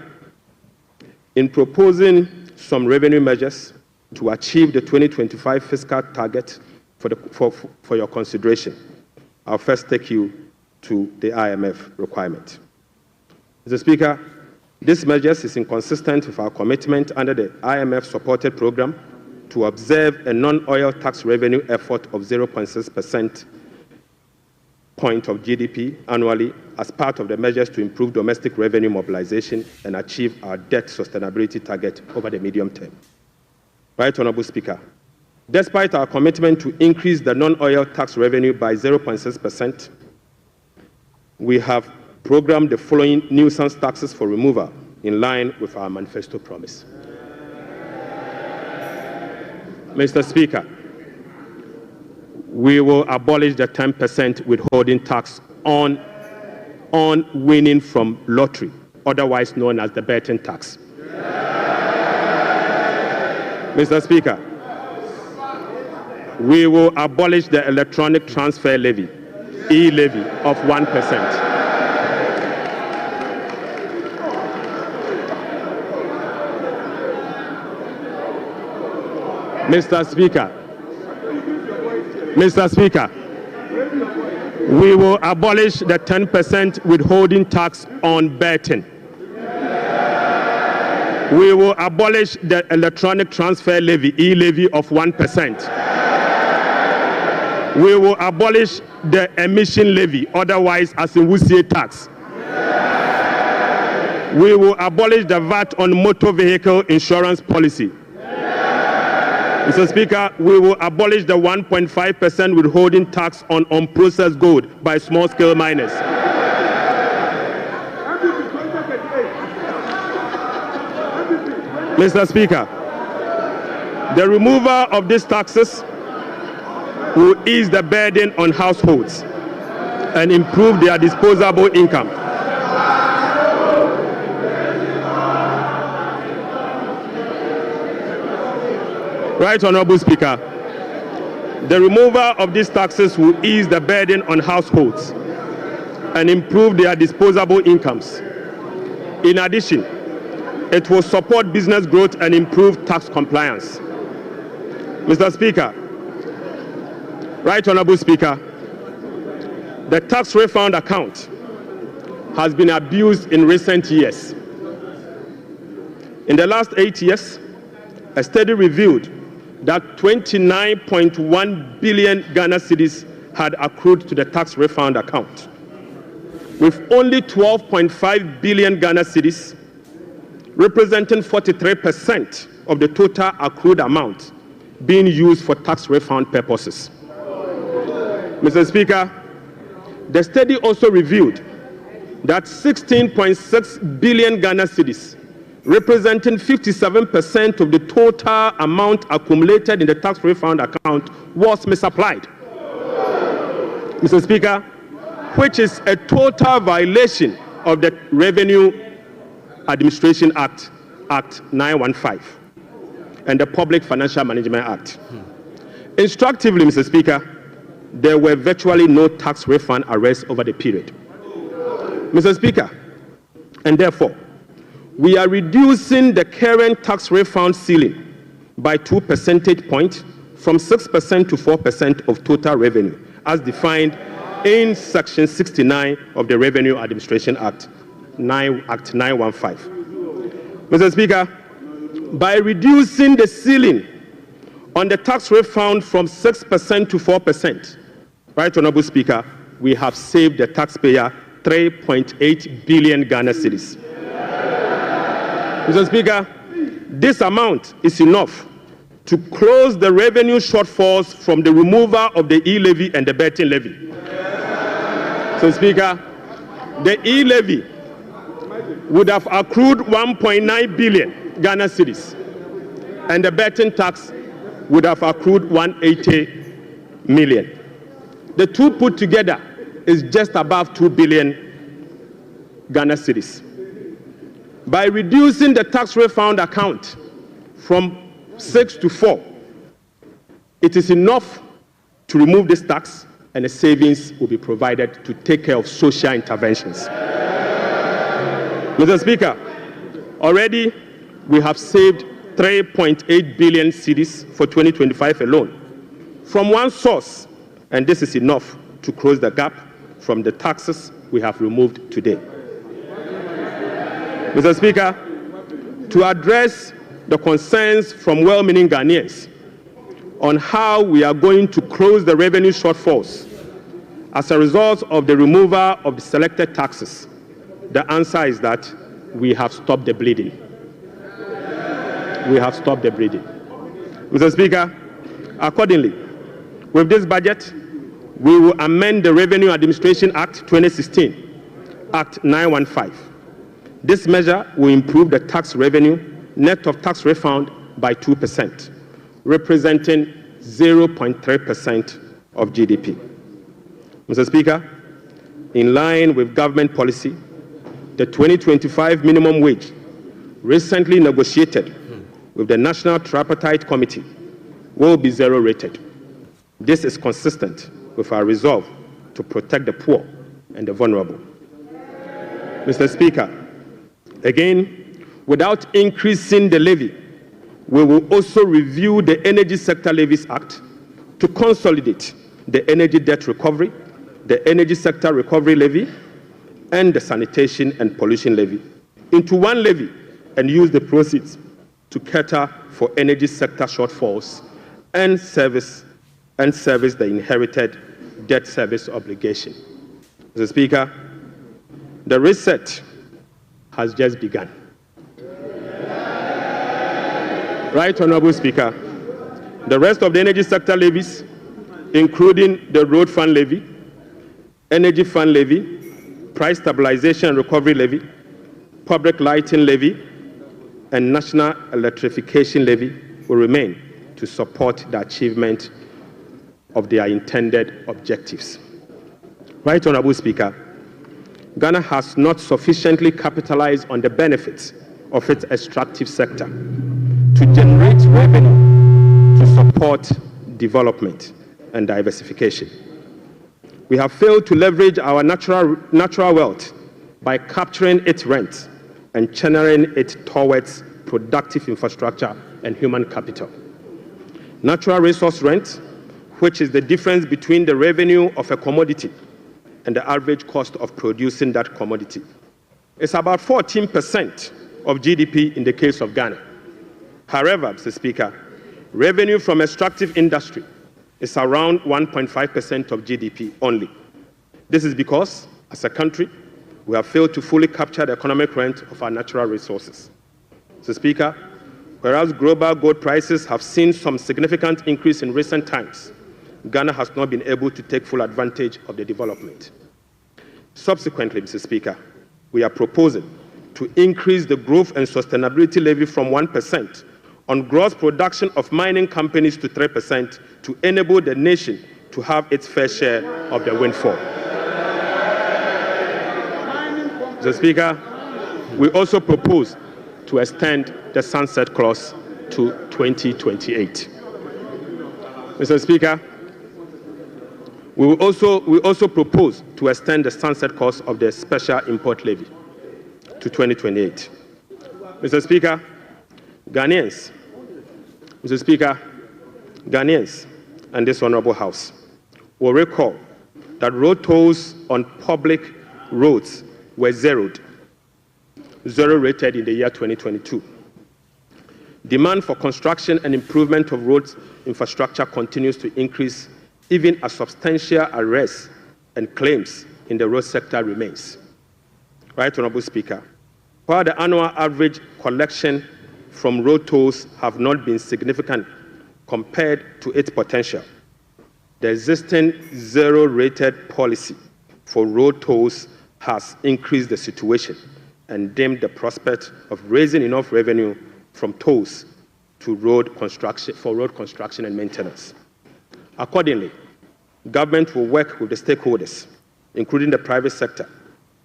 [SPEAKER 1] in proposing some revenue measures to achieve the 2025 fiscal target for your consideration, I'll first take you to the IMF requirement. Mr. Speaker, this measure is inconsistent with our commitment under the IMF-supported program to observe a non-oil tax revenue effort of 0.6% point of GDP annually as part of the measures to improve domestic revenue mobilization and achieve our debt sustainability target over the medium term. Right, Honorable Speaker, despite our commitment to increase the non-oil tax revenue by 0.6%, we have programmed the following nuisance taxes for removal in line with our manifesto promise. Mr. Speaker, we will abolish the 10% withholding tax on winning from lottery, otherwise known as the betting tax. Mr. Speaker, we will abolish the electronic transfer levy, E-Levy, of 1%. Mr. Speaker, we will abolish the 10% withholding tax on betting. We will abolish the electronic transfer levy, E-Levy, of 1%. We will abolish the emission levy, otherwise as in Wusie tax. We will abolish the VAT on motor vehicle insurance policy. Mr. Speaker, we will abolish the 1.5% withholding tax on unprocessed gold by small-scale miners. Mr. Speaker, the removal of these taxes will ease the burden on households and improve their disposable income. Right Honourable Speaker, the removal of these taxes will ease the burden on households and improve their disposable incomes. In addition, it will support business growth and improve tax compliance. Mr. Speaker, Right Honourable Speaker, the tax refund account has been abused in recent years. In the last 8 years, a study revealed that 29.1 billion Ghana cedis had accrued to the tax refund account, with only 12.5 billion Ghana cedis, representing 43% of the total accrued amount, being used for tax refund purposes. Mr. Speaker, the study also revealed that 16.6 billion Ghana cedis, representing 57% of the total amount accumulated in the tax refund account, was misapplied. Mr. Speaker, which is a total violation of the Revenue Administration Act, Act 915, and the Public Financial Management Act. Instructively, Mr. Speaker, there were virtually no tax refund arrests over the period. Mr. Speaker, and therefore, we are reducing the current tax refund ceiling by 2 percentage points from 6% to 4% of total revenue, as defined in Section 69 of the Revenue Administration Act, Act 915. Mr. Speaker, by reducing the ceiling on the tax refund from 6% to 4%, Right Honourable Speaker, we have saved the taxpayer 3.8 billion Ghana cedis. Mr. Speaker, this amount is enough to close the revenue shortfalls from the removal of the E-Levy and the betting levy. Mr. Speaker, the E-Levy would have accrued 1.9 billion Ghana cedis, and the betting tax would have accrued 180 million. The two put together is just above 2 billion Ghana cedis. By reducing the tax refund account from 6 to 4, it is enough to remove this tax, and a savings will be provided to take care of social interventions. Mr. Speaker, already we have saved 3.8 billion cedis for 2025 alone from one source, and this is enough to close the gap from the taxes we have removed today. Mr. Speaker, to address the concerns from well-meaning Ghanaians on how we are going to close the revenue shortfalls as a result of the removal of the selected taxes, the answer is that we have stopped the bleeding. We have stopped the bleeding. Mr. Speaker, accordingly, with this budget, we will amend the Revenue Administration Act 2016, Act 915. This measure will improve the tax revenue net of tax refund by 2%, representing 0.3% of GDP. Mr. Speaker, in line with government policy, the 2025 minimum wage, recently negotiated with the National Tripartite Committee, will be zero rated. This is consistent with our resolve to protect the poor and the vulnerable. Mr. Speaker, again, without increasing the levy, we will also review the Energy Sector Levies Act to consolidate the energy debt recovery, the Energy Sector Recovery Levy, and the Sanitation and Pollution Levy into one levy and use the proceeds to cater for energy sector shortfalls and service the inherited debt service obligation. Mr. Speaker, the reset has just begun. Right Honourable Speaker, the rest of the energy sector levies, including the Road Fund Levy, Energy Fund Levy, Price Stabilization and Recovery Levy, Public Lighting Levy, and National Electrification Levy, will remain to support the achievement of their intended objectives. Right Honourable Speaker, Ghana has not sufficiently capitalized on the benefits of its extractive sector to generate revenue to support development and diversification. We have failed to leverage our natural wealth by capturing its rent and channeling it towards productive infrastructure and human capital. Natural resource rent, which is the difference between the revenue of a commodity and the average cost of producing that commodity, is about 14% of GDP in the case of Ghana. However, Mr. Speaker, revenue from extractive industry is around 1.5% of GDP only. This is because, as a country, we have failed to fully capture the economic rent of our natural resources. Mr. Speaker, whereas global gold prices have seen some significant increase in recent times, Ghana has not been able to take full advantage of the development. Subsequently, Mr. Speaker, we are proposing to increase the growth and sustainability levy from 1% on gross production of mining companies to 3% to enable the nation to have its fair share of the windfall. Mr. Speaker, we also propose to extend the sunset clause to 2028. Mr. Speaker, we also propose to extend the sunset clause of the special import levy to 2028. Mr. Speaker, Ghanaians and this Honorable House will recall that road tolls on public roads were zero rated in the year 2022. Demand for construction and improvement of roads infrastructure continues to increase, even as substantial arrests and claims in the road sector remains. Right, Honorable Speaker, while the annual average collection from road tolls have not been significant compared to its potential, the existing zero-rated policy for road tolls has increased the situation and dimmed the prospect of raising enough revenue from tolls to road construction and maintenance. Accordingly, government will work with the stakeholders, including the private sector,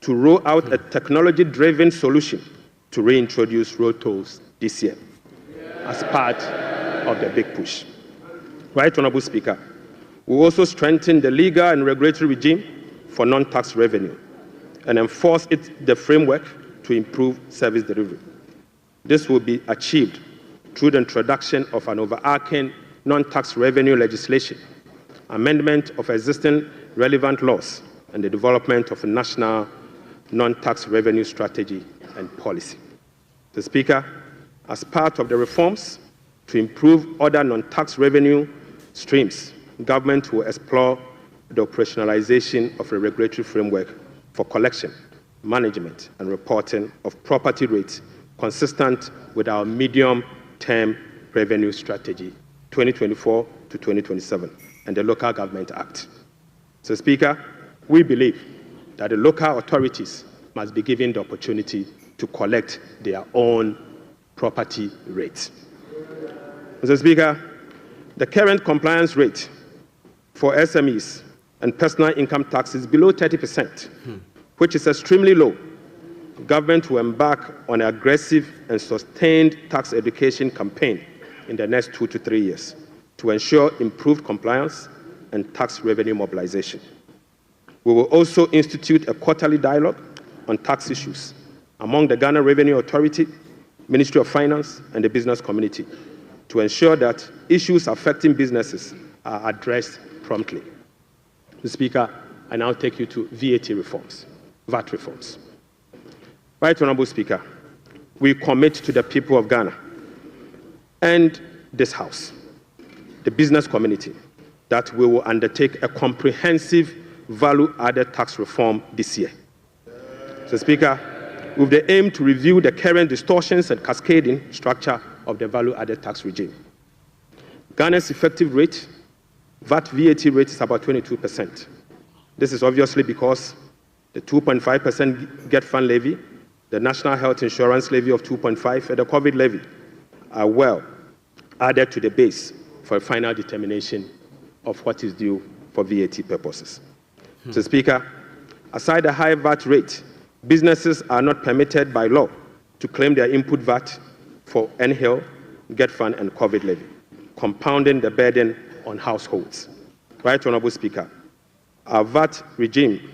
[SPEAKER 1] to roll out a technology-driven solution to reintroduce road tolls this year as part of the big push. Right, Honorable Speaker, we will also strengthen the legal and regulatory regime for non-tax revenue and enforce the framework to improve service delivery. This will be achieved through the introduction of an overarching non-tax revenue legislation, amendment of existing relevant laws, and the development of a national non-tax revenue strategy and policy. The Speaker, as part of the reforms to improve other non-tax revenue streams, government will explore the operationalization of a regulatory framework for collection, management, and reporting of property rates consistent with our medium-term revenue strategy, 2024 to 2027, and the Local Government Act. So, Speaker, we believe that the local authorities must be given the opportunity to collect their own property rates. Mr. Speaker, the current compliance rate for SMEs and personal income tax is below 30%, which is extremely low. Government will embark on an aggressive and sustained tax education campaign in the next 2 to 3 years to ensure improved compliance and tax revenue mobilization. We will also institute a quarterly dialogue on tax issues among the Ghana Revenue Authority, Ministry of Finance, and the business community to ensure that issues affecting businesses are addressed promptly. Mr. Speaker, I now take you to VAT reforms. Right, Honorable Speaker, we commit to the people of Ghana and this House, the business community, that we will undertake a comprehensive value-added tax reform this year. Mr. Speaker, with the aim to review the current distortions and cascading structure of the value-added tax regime. Ghana's effective rate, VAT rate is about 22%. This is obviously because the 2.5% Get Fund levy, the National Health Insurance levy of 2.5%, and the COVID levy are well added to the base for a final determination of what is due for VAT purposes. Mr. Speaker, aside the high VAT rate, businesses are not permitted by law to claim their input VAT for NHIL, Get Fund, and COVID levy. compounding the burden on households. Right Honourable Speaker, our VAT regime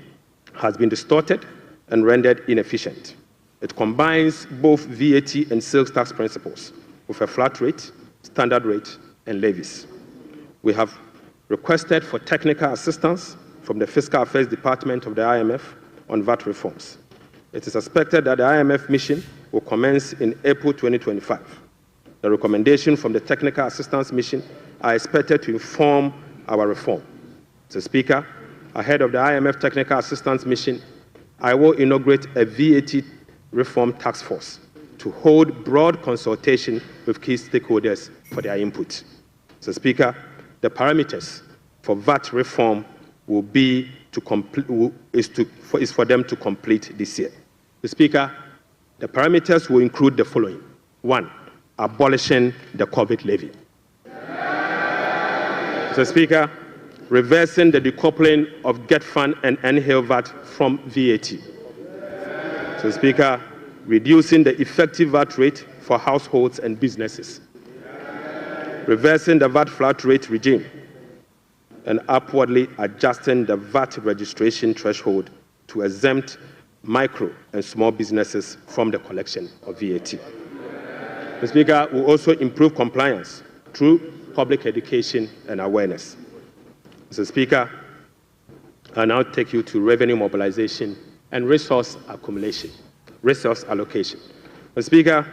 [SPEAKER 1] has been distorted and rendered inefficient. It combines both VAT and sales tax principles with a flat rate, standard rate, and levies. We have requested for technical assistance from the Fiscal Affairs Department of the IMF on VAT reforms. It is expected that the IMF mission will commence in April 2025. The recommendations from the Technical Assistance Mission are expected to inform our reform. Mr. Speaker, ahead of the IMF Technical Assistance Mission, I will inaugurate a VAT reform task force to hold broad consultation with key stakeholders for their input. Mr. Speaker, the parameters for VAT reform will be is for them to complete this year. Mr. Speaker, the parameters will include the following. 1, abolishing the COVID levy. Mr. Speaker, reversing the decoupling of GET Fund and NHIL VAT from VAT. Mr. Speaker, reducing the effective VAT rate for households and businesses. Reversing the VAT flat rate regime and upwardly adjusting the VAT registration threshold to exempt micro and small businesses from the collection of VAT. Mr. Speaker, we will also improve compliance through public education and awareness. Mr. Speaker, I now take you to revenue mobilization and resource accumulation, resource allocation. Mr. Speaker,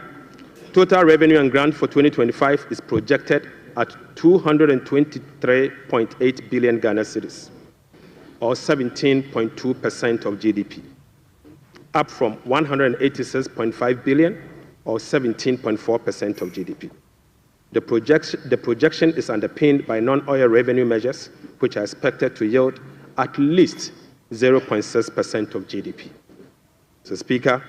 [SPEAKER 1] total revenue and grant for 2025 is projected at 223.8 billion Ghana cedis, or 17.2% of GDP, up from 186.5 billion, or 17.4% of GDP. The projection is underpinned by non-oil revenue measures, which are expected to yield at least 0.6% of GDP. Mr. Speaker,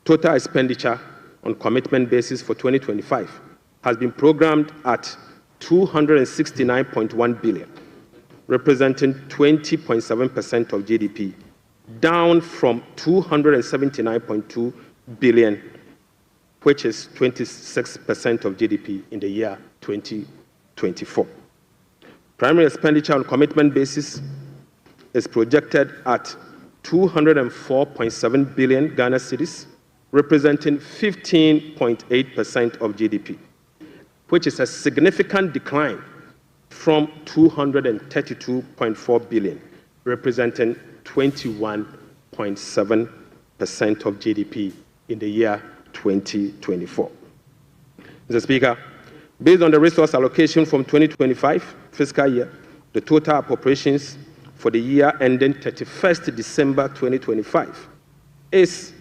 [SPEAKER 1] total expenditure on commitment basis for 2025 has been programmed at 269.1 billion, representing 20.7% of GDP, down from 279.2 billion, which is 26% of GDP in the year 2024. Primary expenditure on commitment basis is projected at 204.7 billion Ghana cedis, representing 15.8% of GDP, which is a significant decline from 232.4 billion, representing 21.7% of GDP in the year 2024. Mr. Speaker, based on the resource allocation from 2025 fiscal year, the total appropriations for the year ending 31st December 2025 is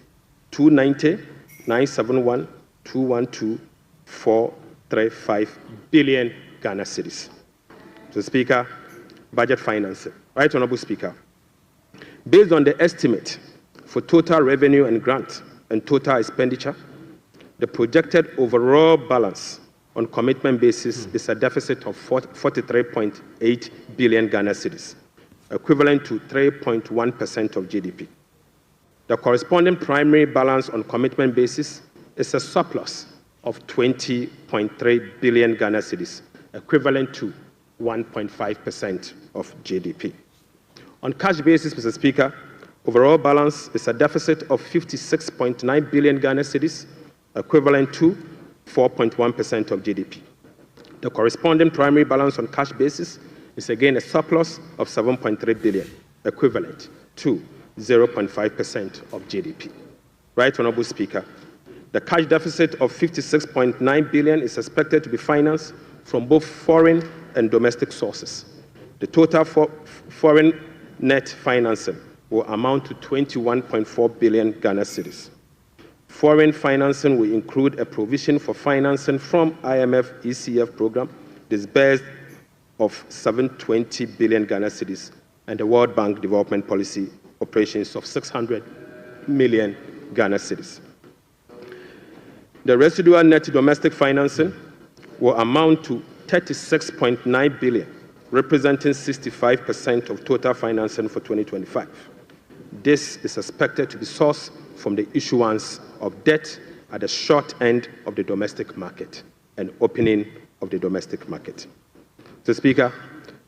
[SPEAKER 1] 290,971,212,435 billion Ghana cedis. Mr. Speaker, budget financing. Right Honourable Speaker, based on the estimate for total revenue and grant and total expenditure, the projected overall balance on commitment basis is a deficit of 43.8 billion Ghana cedis, equivalent to 3.1% of GDP. The corresponding primary balance on commitment basis is a surplus of 20.3 billion Ghana cedis, equivalent to 1.5% of GDP. On cash basis, Mr. Speaker, overall balance is a deficit of 56.9 billion Ghana cedis, equivalent to 4.1% of GDP. The corresponding primary balance on cash basis is again a surplus of 7.3 billion, equivalent to 0.5% of GDP. Right Honourable Speaker, the cash deficit of 56.9 billion is expected to be financed from both foreign and domestic sources. The total foreign net financing will amount to 21.4 billion Ghana cedis. Foreign financing will include a provision for financing from IMF ECF program disbursed of 720 billion Ghana cedis and the World Bank Development Policy operations of 600 million Ghana cedis. The residual net domestic financing will amount to 36.9 billion, representing 65% of total financing for 2025. This is expected to be sourced from the issuance of debt at the short end of the domestic market and opening of the domestic market. Mr. Speaker,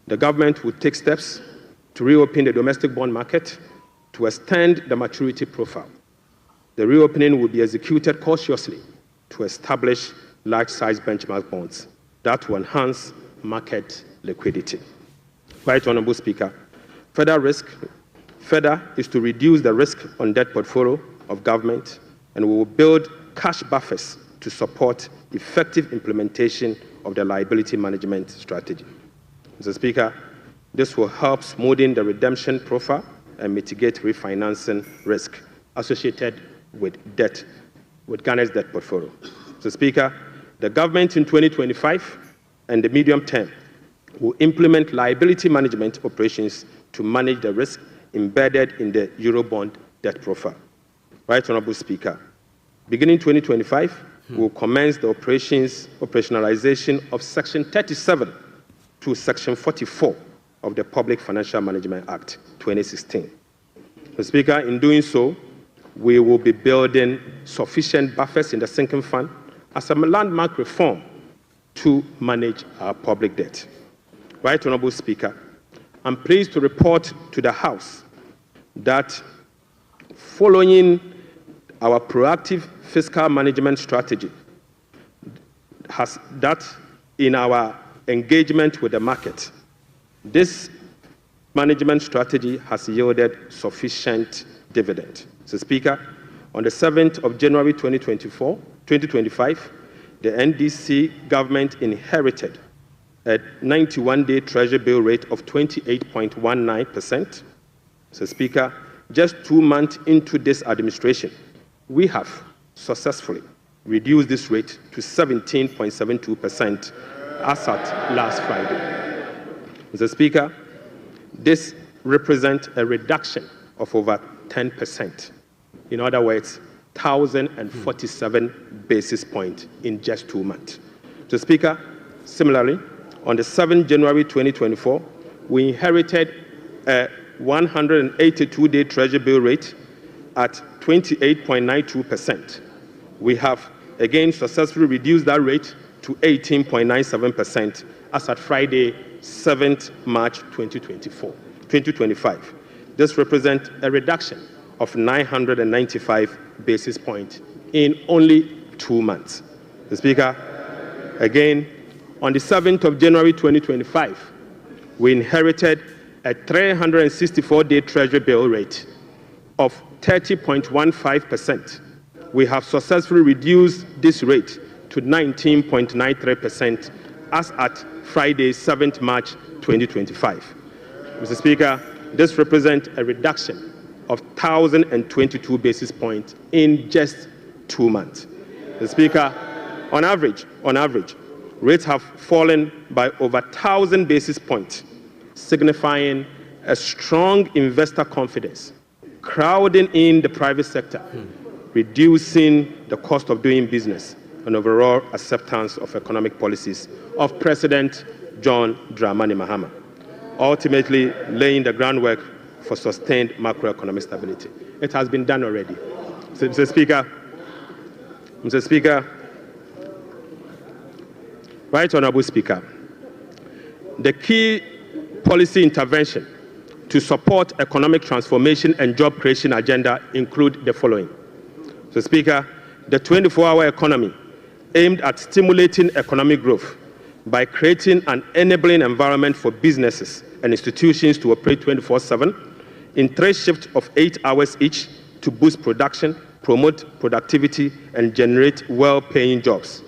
[SPEAKER 1] the government will take steps to reopen the domestic bond market to extend the maturity profile. The reopening will be executed cautiously to establish large-size benchmark bonds that will enhance market liquidity. Right Honourable Speaker, further is to reduce the risk on debt portfolio of government, and we will build cash buffers to support effective implementation of the liability management strategy. Mr. Speaker, this will help smoothen the redemption profile and mitigate refinancing risk associated with Ghana's debt portfolio. Mr. Speaker, the government in 2025 and the medium term will implement liability management operations to manage the risk embedded in the Eurobond debt profile. Right Honourable Speaker, beginning 2025, we will commence the operationalization of Section 37 to Section 44 of the Public Financial Management Act 2016. Mr. Speaker, in doing so, we will be building sufficient buffers in the sinking fund as a landmark reform to manage our public debt. Right Honourable Speaker, I'm pleased to report to the House that following our proactive fiscal management strategy, that in our engagement with the market, this management strategy has yielded sufficient dividend. Mr. Speaker, on the 7th of January 2025, the NDC government inherited a 91-day Treasury bill rate of 28.19%. Mr. Speaker, just 2 months into this administration, we have successfully reduced this rate to 17.72% as at last Friday. Mr. Speaker, this represents a reduction of over 10%. In other words, 1,047 basis points in just 2 months. Mr. Speaker, similarly, on the 7th January 2024, we inherited a 182-day Treasury bill rate at 28.92%. We have again successfully reduced that rate to 18.97% as at Friday, 7th March 2025. This represents a reduction of 995 basis points in only 2 months. The Speaker, again, on the 7th of January 2025, we inherited a 364-day Treasury bill rate of 30.15%. We have successfully reduced this rate to 19.93% as at Friday, 7th March 2025. Mr. Speaker, this represents a reduction of 1,022 basis points in just 2 months. Mr. Speaker, on average, rates have fallen by over 1,000 basis points, signifying a strong investor confidence, crowding in the private sector, reducing the cost of doing business, and overall acceptance of economic policies of President John Dramani Mahama, ultimately laying the groundwork for sustained macroeconomic stability. It has been done already. Mr. Speaker, Right Honourable Speaker, the key policy intervention to support economic transformation and job creation agenda include the following. Mr. Speaker, the 24-hour economy aimed at stimulating economic growth by creating an enabling environment for businesses and institutions to operate 24/7 in 3 shifts of 8 hours each to boost production, promote productivity, and generate well-paying jobs.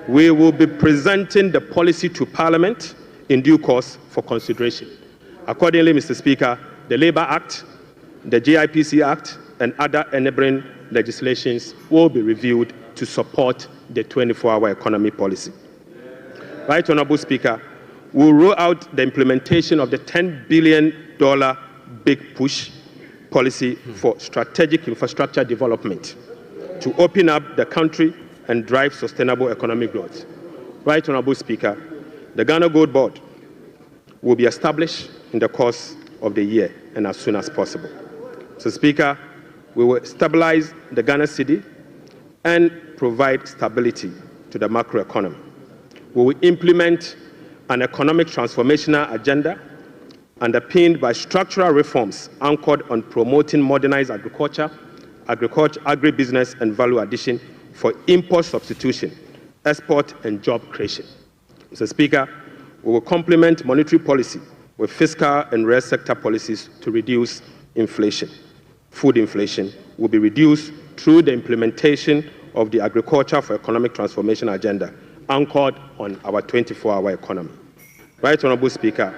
[SPEAKER 1] We will be presenting the policy to Parliament in due course for consideration. Accordingly, Mr. Speaker, the Labour Act, the GIPC Act, and other enabling legislations will be reviewed to support the 24-hour economy policy. Right Honourable Speaker, we will roll out the implementation of the $10 billion Big Push policy for strategic infrastructure development to open up the country and drive sustainable economic growth. Right Honourable Speaker, the Ghana Gold Board will be established in the course of the year and as soon as possible. So, Speaker, we will stabilize the Ghana cedi and provide stability to the macroeconomy. We will implement an economic transformational agenda underpinned by structural reforms anchored on promoting modernized agriculture, agribusiness, and value addition for import substitution, export, and job creation. Mr. Speaker, we will complement monetary policy with fiscal and real sector policies to reduce inflation. Food inflation will be reduced through the implementation of the Agriculture for Economic Transformation agenda anchored on our 24-hour economy. Right Honourable Speaker,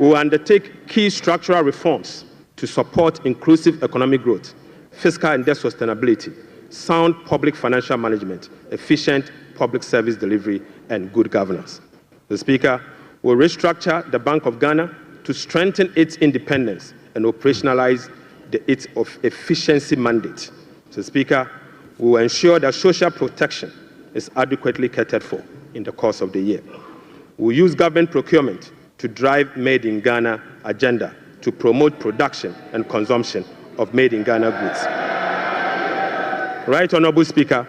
[SPEAKER 1] we will undertake key structural reforms to support inclusive economic growth, fiscal and debt sustainability, sound public financial management, efficient public service delivery, and good governance. The Speaker will restructure the Bank of Ghana to strengthen its independence and operationalize its efficiency mandate. Mr. Speaker, we will ensure that social protection is adequately catered for in the course of the year. We will use government procurement to drive Made in Ghana agenda to promote production and consumption of Made in Ghana goods. Right Honourable Speaker,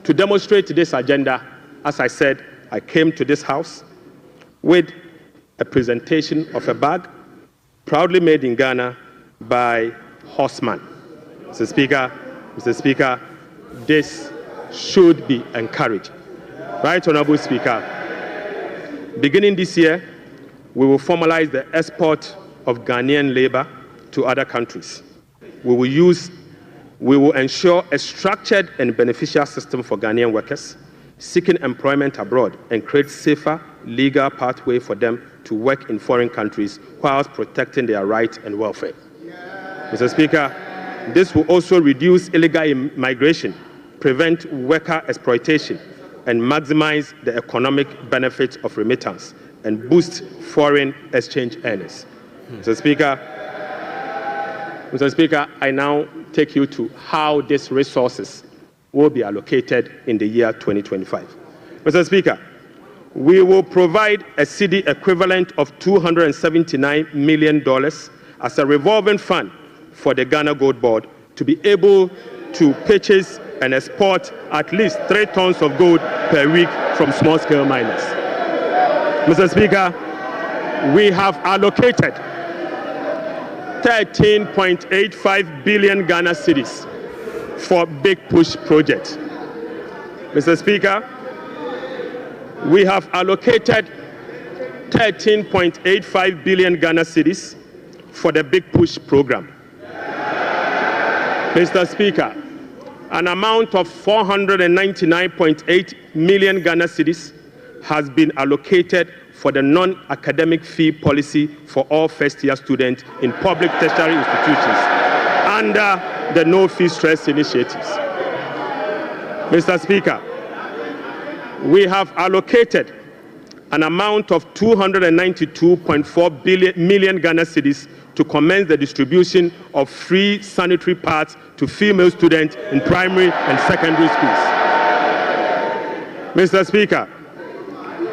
[SPEAKER 1] to demonstrate this agenda, as I said, I came to this House with a presentation of a bag proudly made in Ghana by Horseman. Mr. Speaker, this should be encouraged. Right Honourable Speaker, beginning this year, we will formalize the export of Ghanaian labor to other countries. We will ensure a structured and beneficial system for Ghanaian workers seeking employment abroad and create safer legal pathway for them to work in foreign countries whilst protecting their rights and welfare. Mr. Speaker, this will also reduce illegal migration, prevent worker exploitation, and maximize the economic benefits of remittance and boost foreign exchange earnings. Mr. Speaker, I now take you to how these resources will be allocated in the year 2025. Mr. Speaker, we will provide a cedi equivalent of $279 million as a revolving fund for the Ghana Gold Board to be able to purchase and export at least 3 tons of gold per week from small-scale miners. Mr. Speaker, we have allocated 13.85 billion Ghana cedis for Big Push project. Mr. Speaker, we have allocated 13.85 billion Ghana cedis for the Big Push program. Mr. Speaker, an amount of 499.8 million Ghana cedis has been allocated for the non-academic fee policy for all first-year students in public tertiary institutions under the No Fee Stress initiatives. Mr. Speaker, we have allocated an amount of 292.4 million Ghana cedis to commence the distribution of free sanitary pads to female students in primary and secondary schools. Mr. Speaker,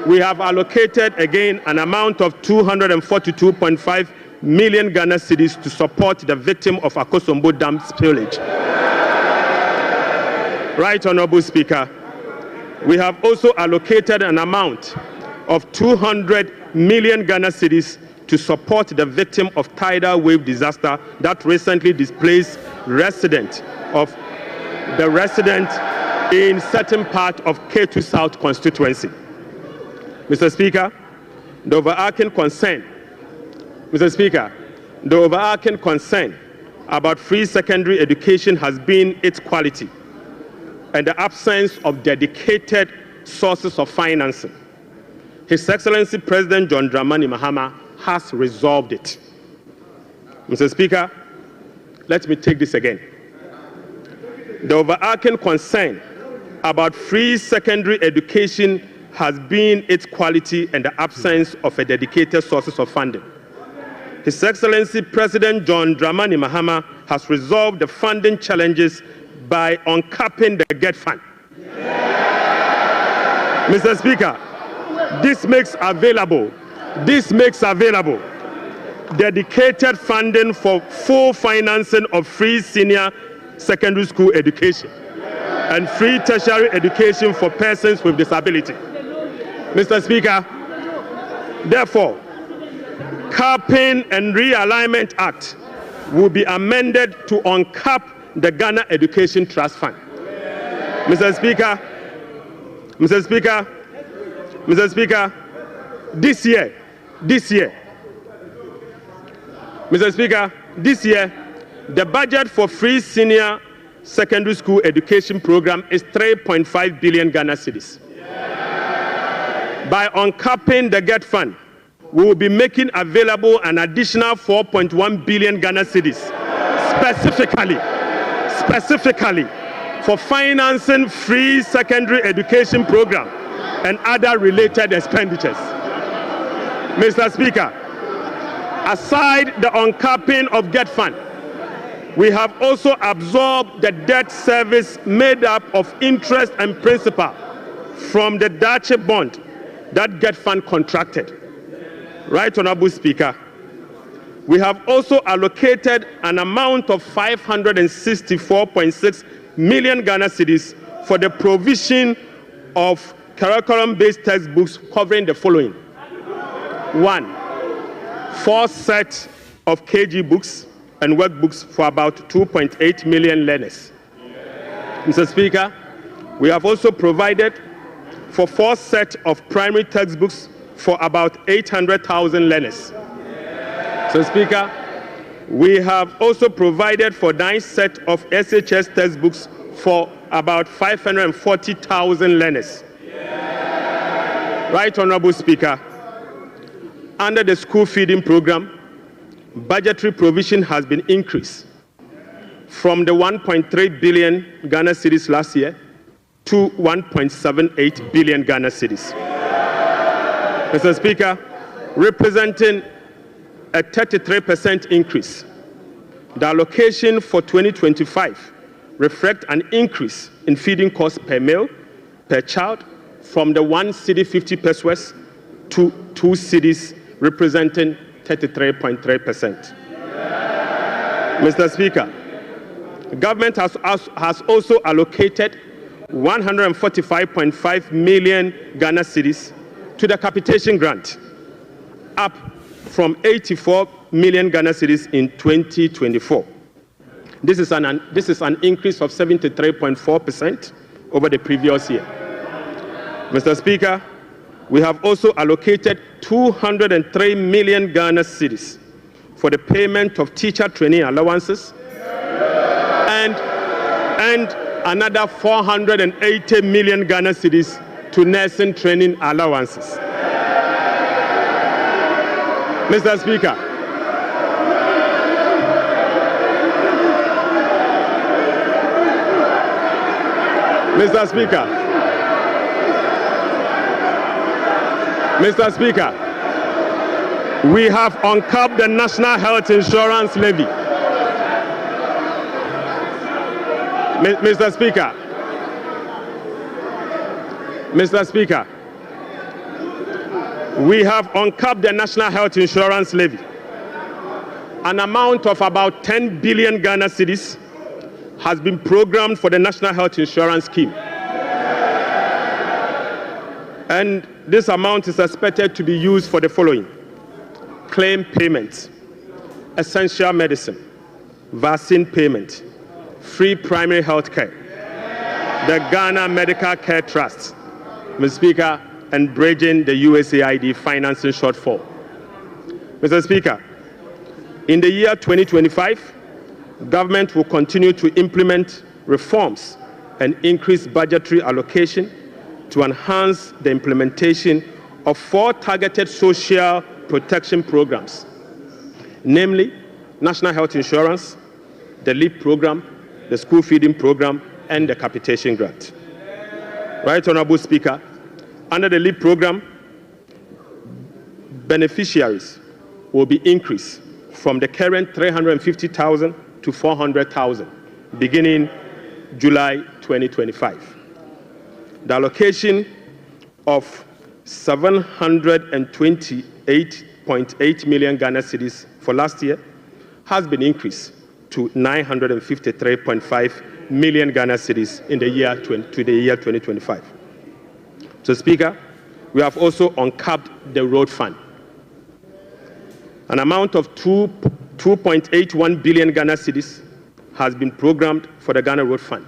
[SPEAKER 1] we have allocated again an amount of 242.5 million Ghana cedis to support the victim of Akosombo Dam spillage. Right Honourable Speaker, we have also allocated an amount of 200 million Ghana cedis to support the victim of tidal wave disaster that recently displaced resident in certain part of K2 South constituency. Mr. Speaker, the overarching concern about free secondary education has been its quality and the absence of dedicated sources of financing. His Excellency President John Dramani Mahama has resolved it. Mr. Speaker, let me take this again. The overarching concern about free secondary education has been its quality and the absence of a dedicated sources of funding. His Excellency President John Dramani Mahama has resolved the funding challenges by uncapping the GET fund. Mr. Speaker, this makes available dedicated funding for full financing of free senior secondary school education and free tertiary education for persons with disability. Mr. Speaker, therefore, Capping and Realignment Act will be amended to uncap the Ghana Education Trust Fund. Mr. Speaker, this year, the budget for free senior secondary school education program is 3.5 billion Ghana cedis. By uncapping the GET fund, we will be making available an additional 4.1 billion Ghana cedis, specifically for financing free secondary education program and other related expenditures. Mr. Speaker, aside the uncapping of GET fund, we have also absorbed the debt service made up of interest and principal from the Dache bond that GET fund contracted. Right, Honorable Speaker, we have also allocated an amount of 564.6 million Ghana cedis for the provision of curriculum-based textbooks covering the following. 1, 4 sets of KG books and workbooks for about 2.8 million learners. Mr. Speaker, we have also provided for 4 sets of primary textbooks for about 800,000 learners. Mr. Speaker, we have also provided for 9 sets of SHS textbooks for about 540,000 learners. Right, Honorable Speaker, under the school feeding program, budgetary provision has been increased from the 1.3 billion Ghana cedis last year to 1.78 billion Ghana cedis. Mr. Speaker, representing a 33% increase. The allocation for 2025 reflects an increase in feeding costs per meal, per child, from the 1 cedi 50 pesos to 2 cedis, representing 33.3%. Mr. Speaker, the government has also allocated 145.5 million Ghana cedis to the capitation grant, up from 84 million Ghana cedis in 2024. This is an increase of 73.4% over the previous year. Mr. Speaker, we have also allocated 203 million Ghana cedis for the payment of teacher training allowances and another 480 million Ghana cedis to nursing training allowances. Mr. Speaker, we have uncapped the National Health Insurance Levy. Mr. Speaker, we have uncapped the National Health Insurance Levy. An amount of about 10 billion Ghana cedis has been programmed for the National Health Insurance Scheme. And this amount is expected to be used for the following: claim payments, essential medicine, vaccine payment, free primary health care, the Ghana Medical Care Trust, Mr. Speaker, and bridging the USAID financing shortfall. Mr. Speaker, in the year 2025, government will continue to implement reforms and increase budgetary allocation to enhance the implementation of 4 targeted social protection programs, namely National Health Insurance, the LEAP program, the school feeding program, and the capitation grant. Right, Honorable Speaker, under the LEAP program, beneficiaries will be increased from the current 350,000 to 400,000 beginning July 2025. The allocation of 728.8 million Ghana cedis for last year has been increased to 953.5 million Ghana cedis in the year 2025. So, Speaker, we have also uncapped the road fund. An amount of 2.81 billion Ghana cedis has been programmed for the Ghana Road Fund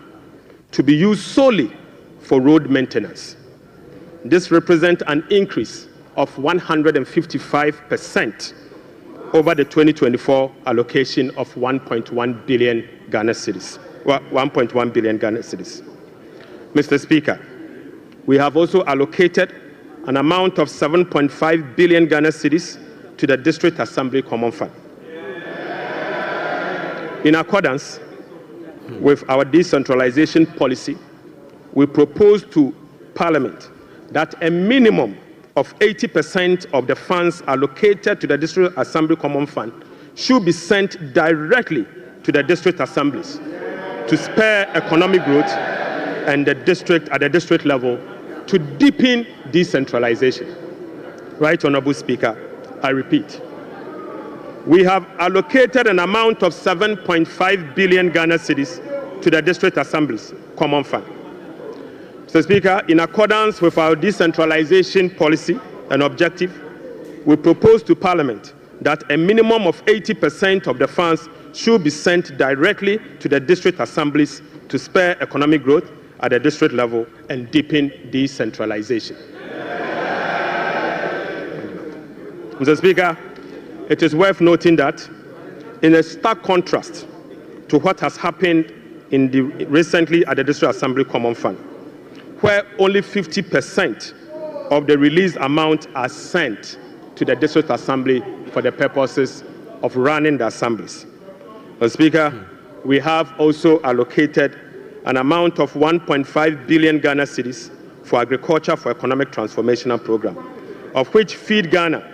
[SPEAKER 1] to be used solely for road maintenance. This represents an increase of 155% over the 2024 allocation of 1.1 billion Ghana cedis. 1.1 billion Ghana cedis. Mr. Speaker, we have also allocated an amount of 7.5 billion Ghana cedis to the District Assembly Common Fund. In accordance with our decentralization policy, we propose to Parliament that a minimum of 80% of the funds allocated to the District Assembly Common Fund should be sent directly to the district assemblies to spur economic growth and at the district level to deepen decentralization. Right, Honorable Speaker, I repeat, we have allocated an amount of 7.5 billion Ghana cedis to the district assemblies common fund. Mr. Speaker, in accordance with our decentralization policy and objective, we propose to Parliament that a minimum of 80% of the funds should be sent directly to the district assemblies to spur economic growth at the district level and deepen decentralization. Mr. Speaker, it is worth noting that in a stark contrast to what has happened recently at the District Assembly Common Fund, where only 50% of the released amount are sent to the District Assembly for the purposes of running the assemblies. Mr. Speaker, we have also allocated an amount of 1.5 billion Ghana cedis for Agriculture for Economic Transformation Program, of which Feed Ghana,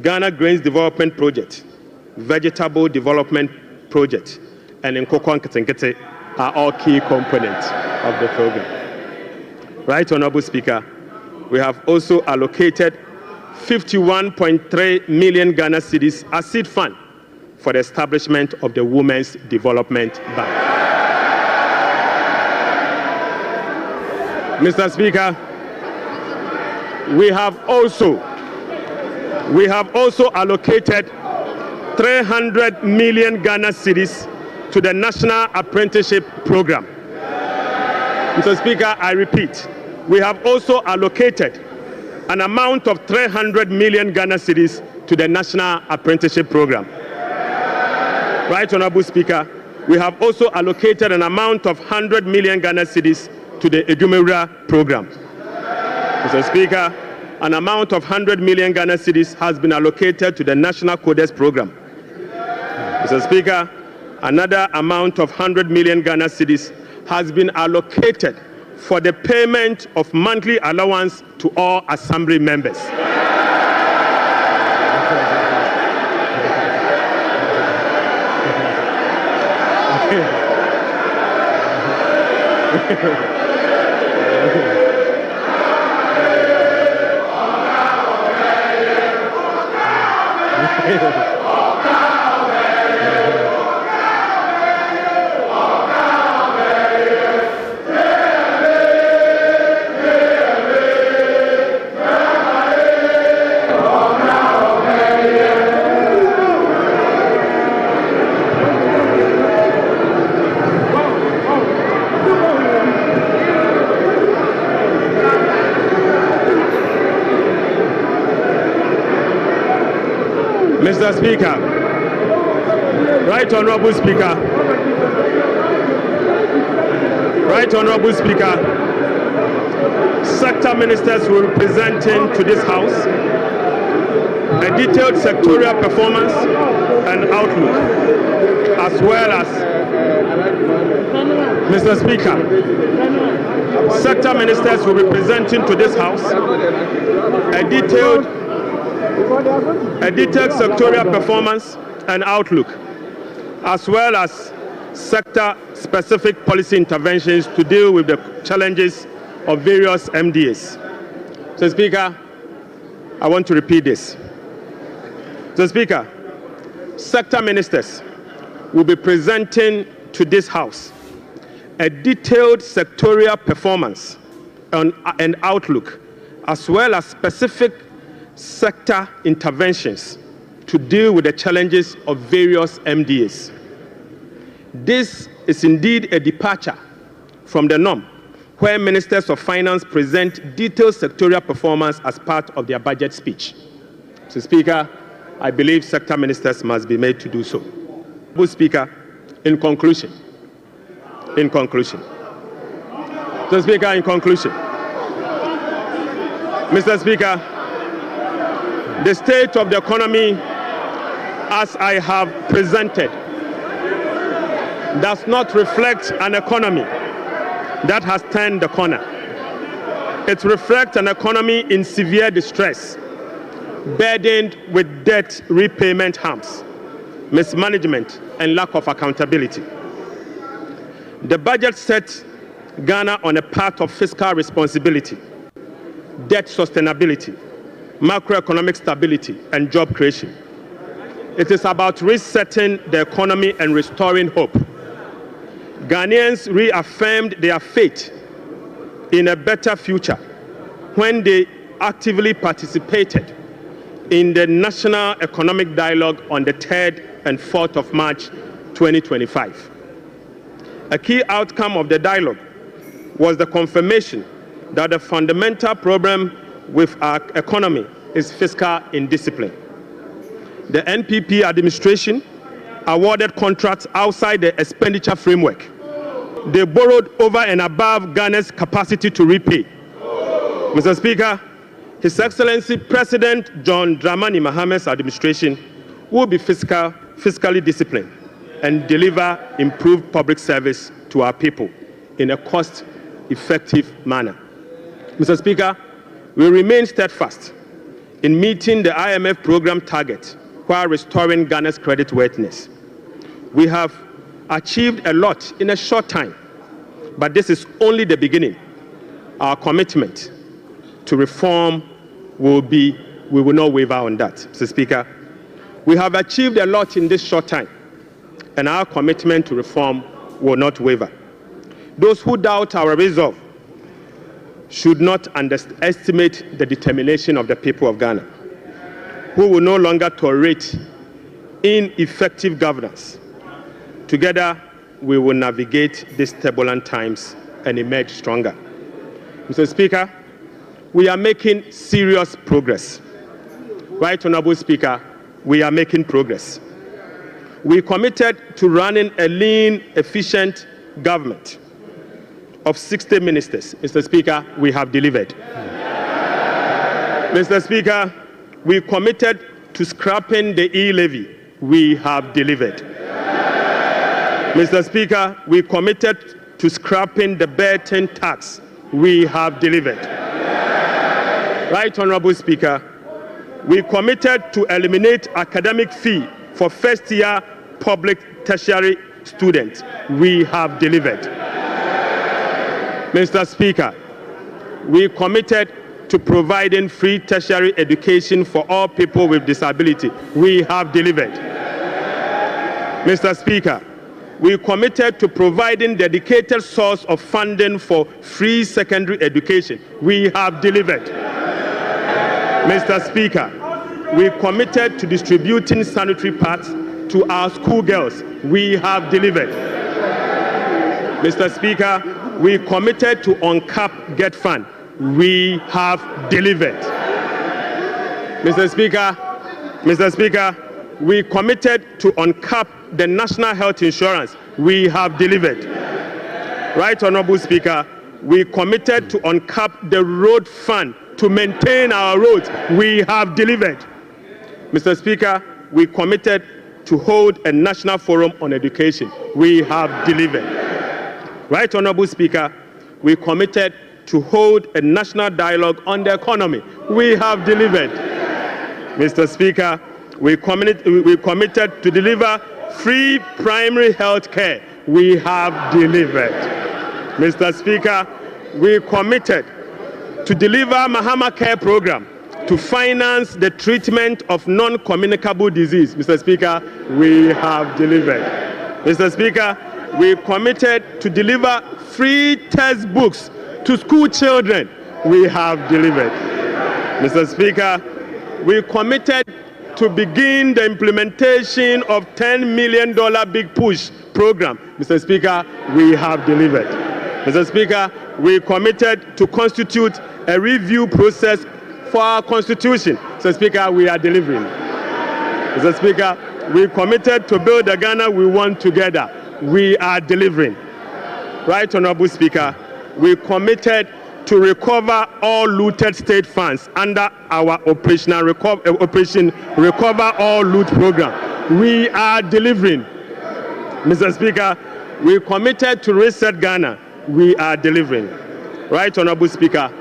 [SPEAKER 1] Ghana Grains Development Project, Vegetable Development Project, and Nkoko Nketenkete are all key components of the program. Right, Honorable Speaker, we have also allocated 51.3 million Ghana cedis as seed fund for the establishment of the Women's Development Bank. Mr. Speaker, we have also allocated 300 million Ghana cedis to the National Apprenticeship Program. Mr. Speaker, I repeat, we have also allocated an amount of 300 million Ghana cedis to the National Apprenticeship Program. Right, Honorable Speaker, we have also allocated an amount of 100 million Ghana cedis to the Edumewura Program. Mr. Speaker, an amount of 100 million Ghana cedis has been allocated to the National Codes Program. Mr. Speaker, another amount of 100 million Ghana cedis has been allocated for the payment of monthly allowance to all assembly members. Mr. Speaker, Right Honorable Speaker, sector ministers will be presenting to this House a detailed sectorial performance and outlook, as well as, Mr. Speaker, sector ministers will be presenting to this House a detailed sectorial performance and outlook, as well as sector-specific policy interventions to deal with the challenges of various MDAs. So, Speaker, I want to repeat this. So, Speaker, sector ministers will be presenting to this House a detailed sectorial performance and outlook, as well as specific sector interventions to deal with the challenges of various MDAs. This is indeed a departure from the norm, where ministers of finance present detailed sectorial performance as part of their budget speech. Mr. Speaker, I believe sector ministers must be made to do so. Mr. Speaker, in conclusion, Mr. Speaker, in conclusion, Mr. Speaker, the state of the economy, as I have presented, does not reflect an economy that has turned the corner. It reflects an economy in severe distress, burdened with debt repayment harms, mismanagement, and lack of accountability. The budget sets Ghana on a path of fiscal responsibility, debt sustainability, macroeconomic stability, and job creation. It is about resetting the economy and restoring hope. Ghanaians reaffirmed their faith in a better future when they actively participated in the National Economic Dialogue on the 3rd and 4th of March 2025. A key outcome of the dialogue was the confirmation that the fundamental problem with our economy is fiscal indiscipline. The NPP administration awarded contracts outside the expenditure framework. They borrowed over and above Ghana's capacity to repay. Mr. Speaker, His Excellency President John Dramani Mahamad's administration will be fiscally disciplined and deliver improved public service to our people in a cost-effective manner. Mr. Speaker, we remain steadfast in meeting the IMF program target while restoring Ghana's creditworthiness. We have achieved a lot in a short time, but this is only the beginning. Our commitment to reform we will not waver on that. Mr. Speaker, we have achieved a lot in this short time, and our commitment to reform will not waver. Those who doubt our resolve should not underestimate the determination of the people of Ghana, who will no longer tolerate ineffective governance. Together, we will navigate these turbulent times and emerge stronger. Mr. Speaker, we are making serious progress. Right Honorable Speaker, we are making progress. We committed to running a lean, efficient government of 60 ministers. Mr. Speaker, we have delivered. Mr. Speaker, we committed to scrapping the E-Levy. We have delivered. Mr. Speaker, we committed to scrapping the burden tax. We have delivered. Right Honorable Speaker, we committed to eliminate academic fee for first-year public tertiary students. We have delivered. Mr. Speaker, we committed to providing free tertiary education for all people with disability. We have delivered. Mr. Speaker, we committed to providing dedicated source of funding for free secondary education. We have delivered. Mr. Speaker, we committed to distributing sanitary pads to our schoolgirls. We have delivered. Mr. Speaker, we committed to uncap get fund. We have delivered. Mr. Speaker, we committed to uncap the national health insurance. We have delivered. Right Honorable Speaker, we committed to uncap the road fund to maintain our roads. We have delivered. Mr. Speaker, we committed to hold a national forum on education. We have delivered. Right Honorable Speaker, we committed to hold a national dialogue on the economy. We have delivered. Mr. Speaker, we committed to deliver free primary health care. We have delivered. Mr. Speaker, we committed to deliver Mahama Care Program to finance the treatment of non-communicable disease. Mr. Speaker, we have delivered. Mr. Speaker, we committed to deliver free textbooks to school children. We have delivered. Mr. Speaker, we committed to begin the implementation of $10 million Big Push program. Mr. Speaker, we have delivered. Mr. Speaker, we committed to constitute a review process for our constitution. Mr. Speaker, we are delivering. Mr. Speaker, we committed to build the Ghana we want together. We are delivering. Right, Honorable Speaker, we committed to recover all looted state funds under our Operation Recover All Loot program. We are delivering. Mr. Speaker, we committed to reset Ghana. We are delivering. Right, Honorable Speaker,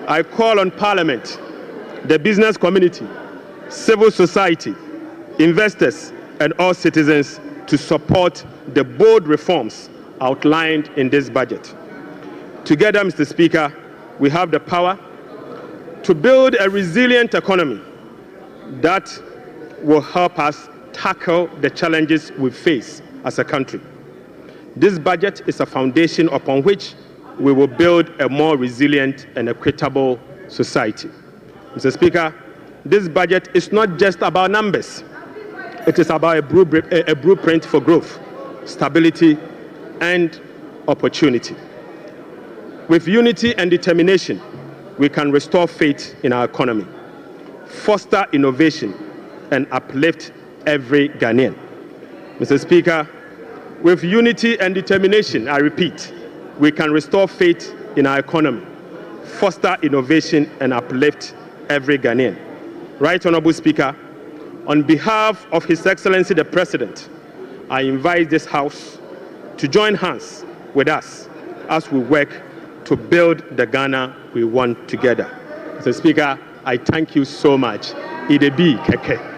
[SPEAKER 1] I call on Parliament, the business community, civil society, investors, and all citizens to support the bold reforms outlined in this budget. Together, Mr. Speaker, we have the power to build a resilient economy that will help us tackle the challenges we face as a country. This budget is a foundation upon which we will build a more resilient and equitable society. Mr. Speaker, this budget is not just about numbers. It is about a blueprint for growth, stability, and opportunity. With unity and determination, we can restore faith in our economy, foster innovation, and uplift every Ghanaian. Mr. Speaker, with unity and determination, I repeat, we can restore faith in our economy, foster innovation, and uplift every Ghanaian. Right, Honorable Speaker, on behalf of His Excellency the President, I invite this House to join hands with us as we work to build the Ghana we want together. Mr. Speaker, I thank you so much. Idebi Keke.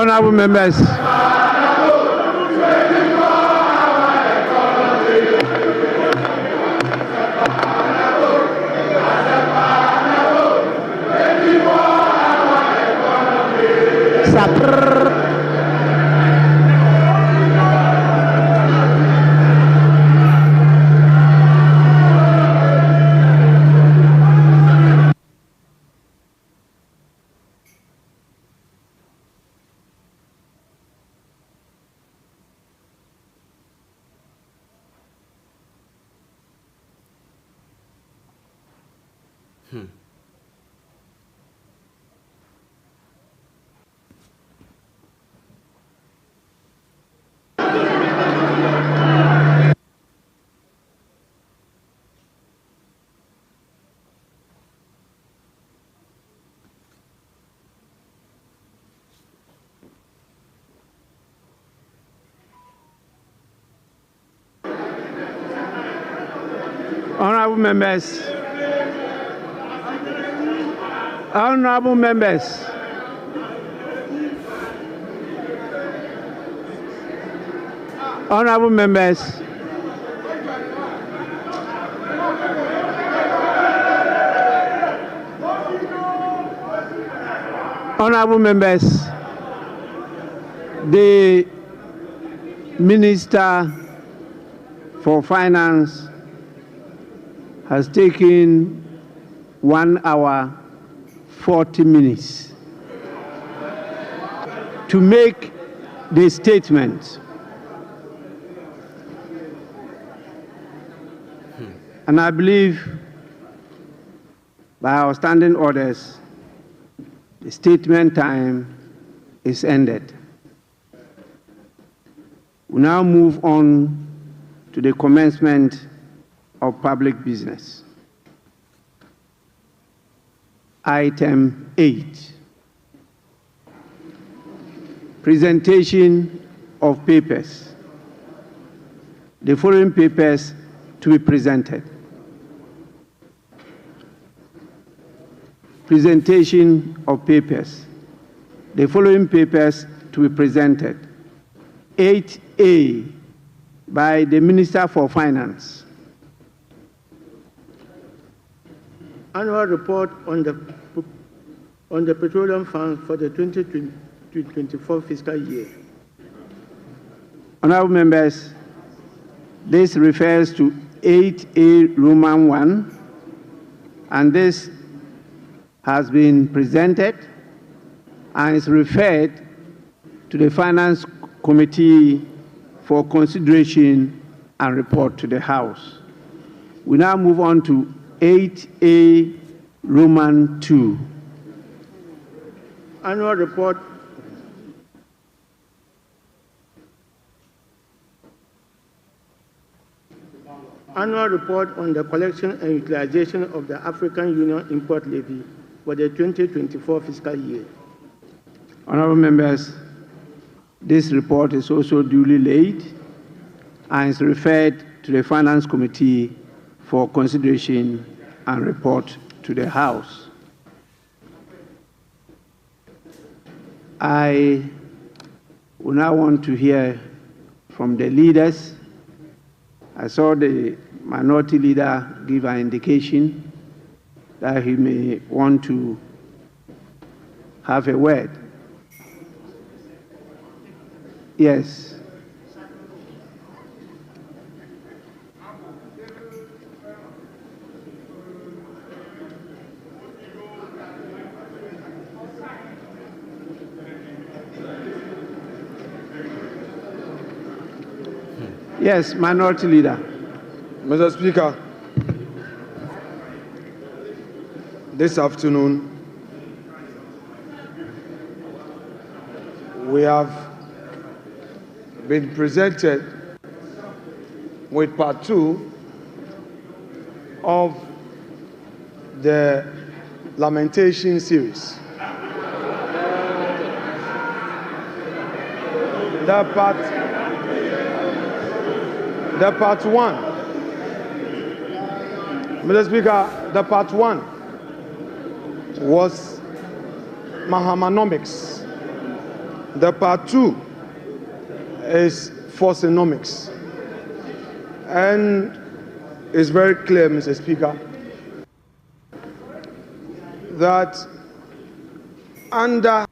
[SPEAKER 2] Honourable members. Honourable members. Honourable members. Honourable members. Honourable members. The Minister for Finance has taken 1 hour 40 minutes to make the statement. And I believe by our standing orders, the statement time is ended. We now move on to the commencement of public business. Item 8, presentation of papers. The following papers to be presented. Presentation of papers. The following papers to be presented. 8A by the Minister for Finance.
[SPEAKER 3] Annual report on the petroleum fund for the 2024 fiscal year.
[SPEAKER 2] Honorable members, this refers to 8A Roman 1, and this has been presented and is referred to the Finance Committee for consideration and report to the House. We now move on to 8A Roman 2.
[SPEAKER 3] Annual report on the collection and utilization of the African Union import levy for the 2024 fiscal year.
[SPEAKER 2] Honorable members, this report is also duly laid and is referred to the Finance Committee for consideration and report to the House. I will now want to hear from the leaders. I saw the minority leader give an indication that he may want to have a word. Yes. Yes, minority leader.
[SPEAKER 4] Mr. Speaker, this afternoon we have been presented with part 2 of the lamentation series. The part 1, Mr. Speaker, the part 1 was Mahamanomics. The part 2 is Forcenomics. And it's very clear, Mr. Speaker, that under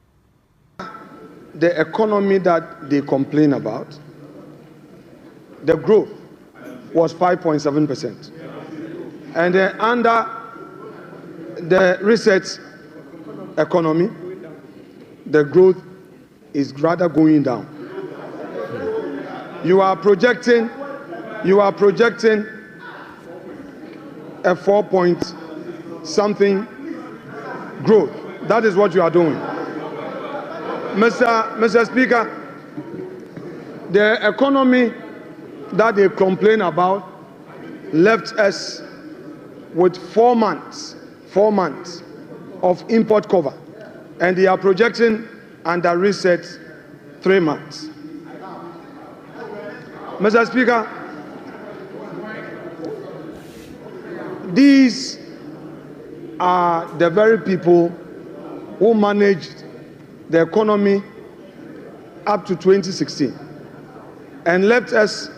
[SPEAKER 4] the economy that they complain about, the growth was 5.7%. And under the research economy, the growth is rather going down. You are projecting a 4 point something growth. That is what you are doing. Mr. Speaker, the economy that they complain about left us with 4 months of import cover, and they are projecting under reset 3 months. Mr. Speaker, these are the very people who managed the economy up to 2016 and left us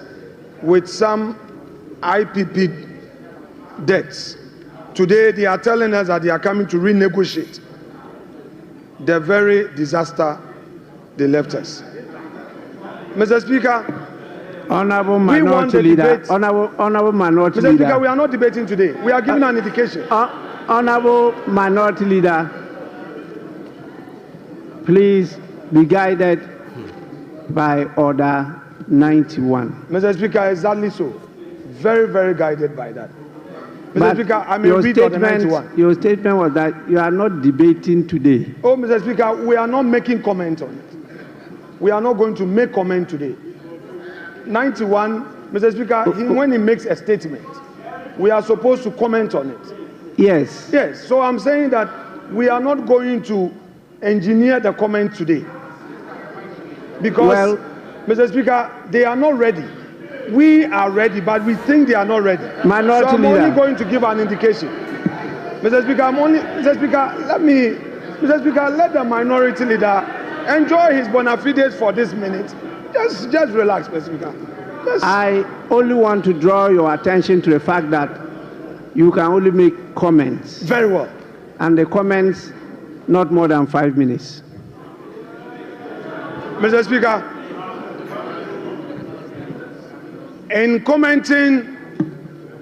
[SPEAKER 4] with some IPP debts. Today they are telling us that they are coming to renegotiate the very disaster they left us. Mr. Speaker,
[SPEAKER 2] Honorable
[SPEAKER 4] We want
[SPEAKER 2] Minority
[SPEAKER 4] the
[SPEAKER 2] Leader.
[SPEAKER 4] debate.
[SPEAKER 2] Honorable Minority
[SPEAKER 4] Mr. Speaker,
[SPEAKER 2] Leader.
[SPEAKER 4] we are not debating today. We are giving an indication.
[SPEAKER 2] Honorable Minority Leader, please be guided by Order 91.
[SPEAKER 4] Mr. Speaker, exactly so. Very, very guided by that. Mr.
[SPEAKER 2] But
[SPEAKER 4] Speaker, I may read Order 91.
[SPEAKER 2] your statement was that you are not debating today.
[SPEAKER 4] Oh, Mr. Speaker, we are not making comment on it. We are not going to make comment today. 91, Mr. Speaker, when he makes a statement, we are supposed to comment on it.
[SPEAKER 2] Yes.
[SPEAKER 4] Yes, so I'm saying that we are not going to engineer the comment today. Because,
[SPEAKER 2] Well,
[SPEAKER 4] Mr. Speaker, they are not ready. We are ready, but we think they are not ready.
[SPEAKER 2] Minority
[SPEAKER 4] so I'm
[SPEAKER 2] Leader.
[SPEAKER 4] only going to give an indication. Mr. Speaker, let the Minority Leader enjoy his bona fides for this minute. Just relax, Mr. Speaker.
[SPEAKER 2] I only want to draw your attention to the fact that you can only make comments.
[SPEAKER 4] Very well.
[SPEAKER 2] And the comments, not more than 5 minutes.
[SPEAKER 4] Mr. Speaker, in commenting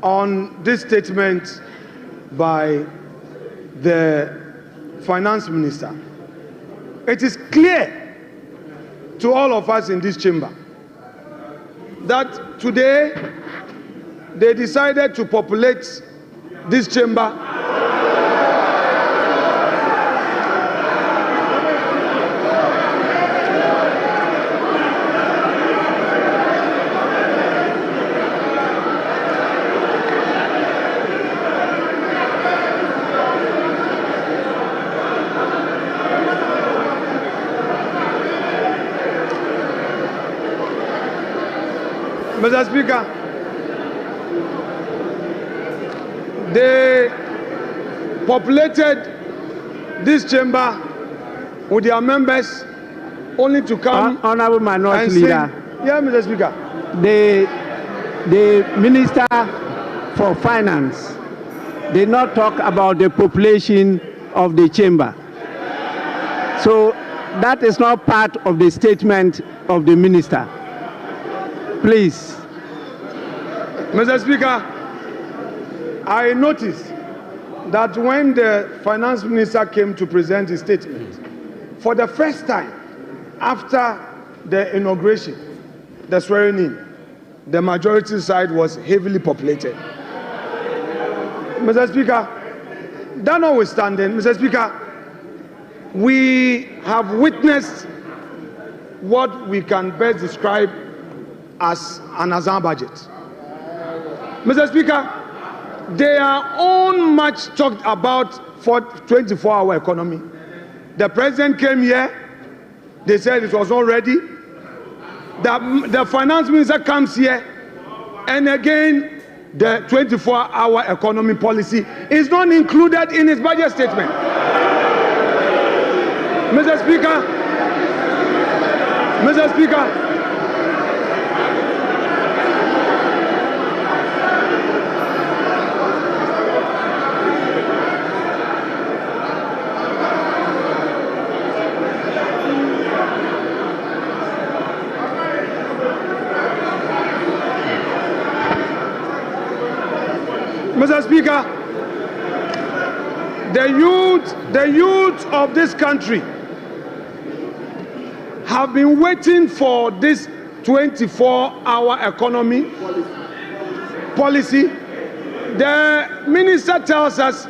[SPEAKER 4] on this statement by the Finance Minister, it is clear to all of us in this chamber that today they decided to populate this chamber Mr. Speaker, they populated this chamber with their members only to come
[SPEAKER 2] Honorable Minority
[SPEAKER 4] and
[SPEAKER 2] Leader.
[SPEAKER 4] sing. Yeah, Mr. Speaker.
[SPEAKER 2] The Minister for Finance did not talk about the population of the chamber. So that is not part of the statement of the Minister. Please.
[SPEAKER 4] Mr. Speaker, I noticed that when the Finance Minister came to present his statement, for the first time after the inauguration, the swearing in, the majority side was heavily populated. Mr. Speaker, that notwithstanding, Mr. Speaker, we have witnessed what we can best describe as an Azan budget. Mr. Speaker, they are on much talked about for 24-hour economy. The president came here, they said it was not ready. The finance minister comes here, and again, the 24-hour economy policy is not included in his budget statement. Mr. Speaker, Mr. Speaker, the youth of this country have been waiting for this 24-hour economy policy. The minister tells us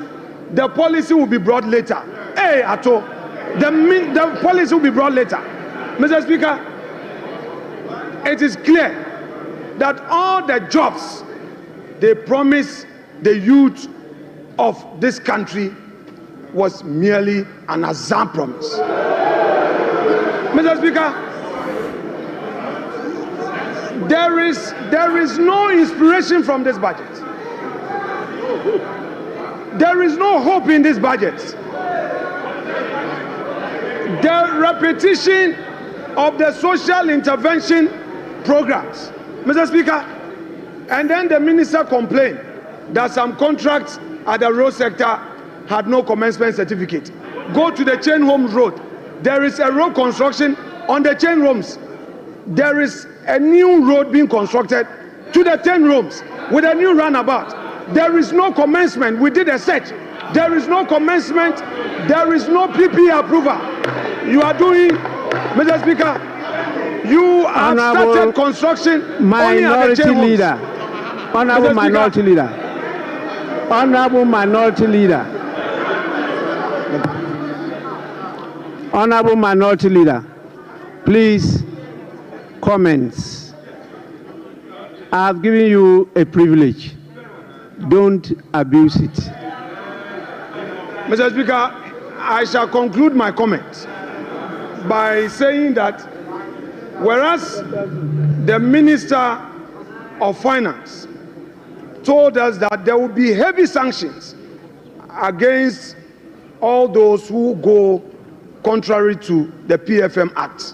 [SPEAKER 4] the policy will be brought later. Hey, Ato, the policy will be brought later. Mr. Speaker, it is clear that all the jobs they promised the youth of this country was merely an Azan promise. Mr. Speaker, there is no inspiration from this budget. There is no hope in this budget. The repetition of the social intervention programs, Mr. Speaker, and then the minister complained that some contracts at the road sector had no commencement certificate. Go to the Chain Homes Road. There is a road construction on the Chain Homes. there is a new road being constructed to the 10 rooms with a new roundabout. There is no commencement. We did a search. There is no commencement. There is no PP approval. You are doing, Mr. Speaker, you have started construction only at the 10 rooms.
[SPEAKER 2] Honorable Minority Leader. Honorable Minority Leader. Honorable Minority Leader, please, comments. I have given you a privilege. Don't abuse it.
[SPEAKER 4] Mr. Speaker, I shall conclude my comment by saying that whereas the Minister of Finance told us that there will be heavy sanctions against all those who go contrary to the PFM Act,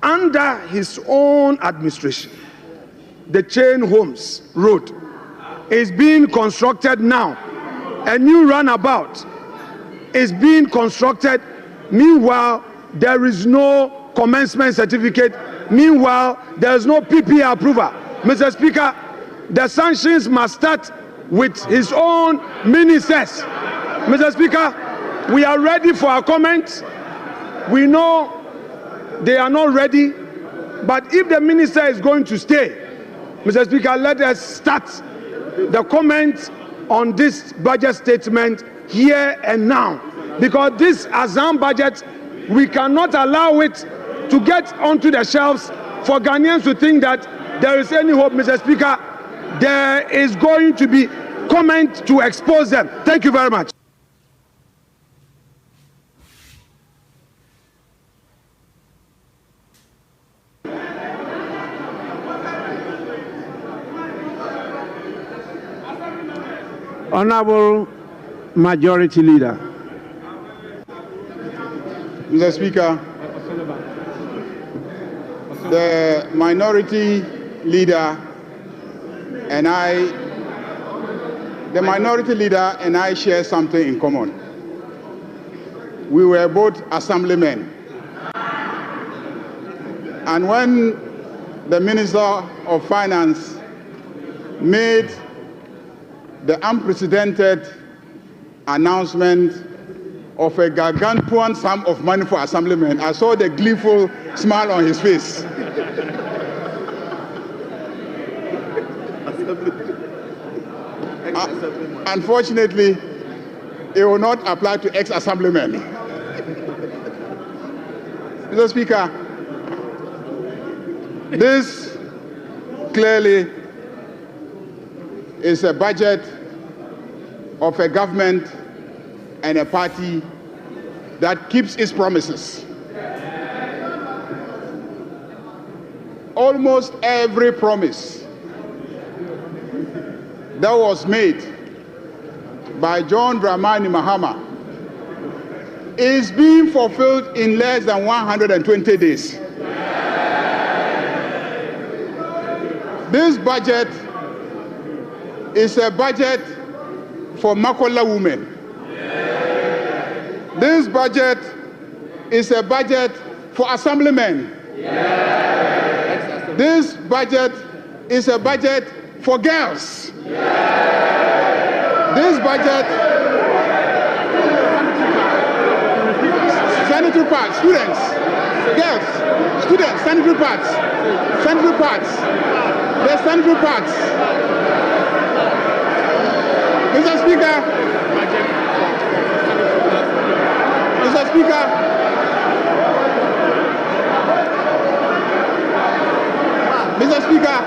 [SPEAKER 4] under his own administration, the Chain Homes Road is being constructed now. A new runabout is being constructed. Meanwhile, there is no commencement certificate. Meanwhile, there is no PP approval. Mr. Speaker, the sanctions must start with his own ministers. Mr. Speaker, we are ready for our comments. We know they are not ready, but if the minister is going to stay, Mr. Speaker, let us start the comments on this budget statement here and now, because this Azam budget, we cannot allow it to get onto the shelves for Ghanaians to think that there is any hope. Mr. Speaker, there is going to be comment to expose them. Thank you very much.
[SPEAKER 2] Honorable Majority Leader.
[SPEAKER 5] Mr. Speaker, the Minority Leader and I share something in common. We were both assemblymen. And when the Minister of Finance made the unprecedented announcement of a gargantuan sum of money for assemblymen, I saw the gleeful smile on his face. Unfortunately, it will not apply to ex-assemblymen. Mr. Speaker, this clearly is a budget of a government and a party that keeps its promises. Almost every promise that was made by John Dramani Mahama is being fulfilled in less than 120 days. This budget is a budget for Makola women. This budget is a budget for assemblymen. This budget is a budget for girls. This budget, sanitary pads, students, girls, students, sanitary pads, there's sanitary pads. Mr. Speaker, Mr. Speaker, Mr. Speaker,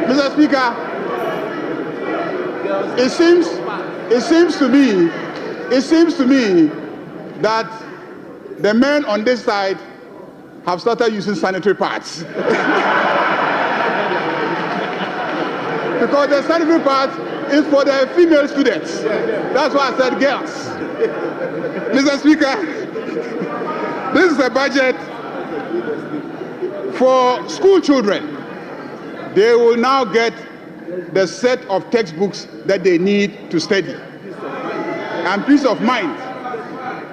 [SPEAKER 5] Mr. Speaker, it seems to me that the men on this side have started using sanitary pads. Because the sanitary pads is for the female students. That's why I said girls. Mr. Speaker, this is a budget for school children. They will now get the set of textbooks that they need to study. And peace of mind.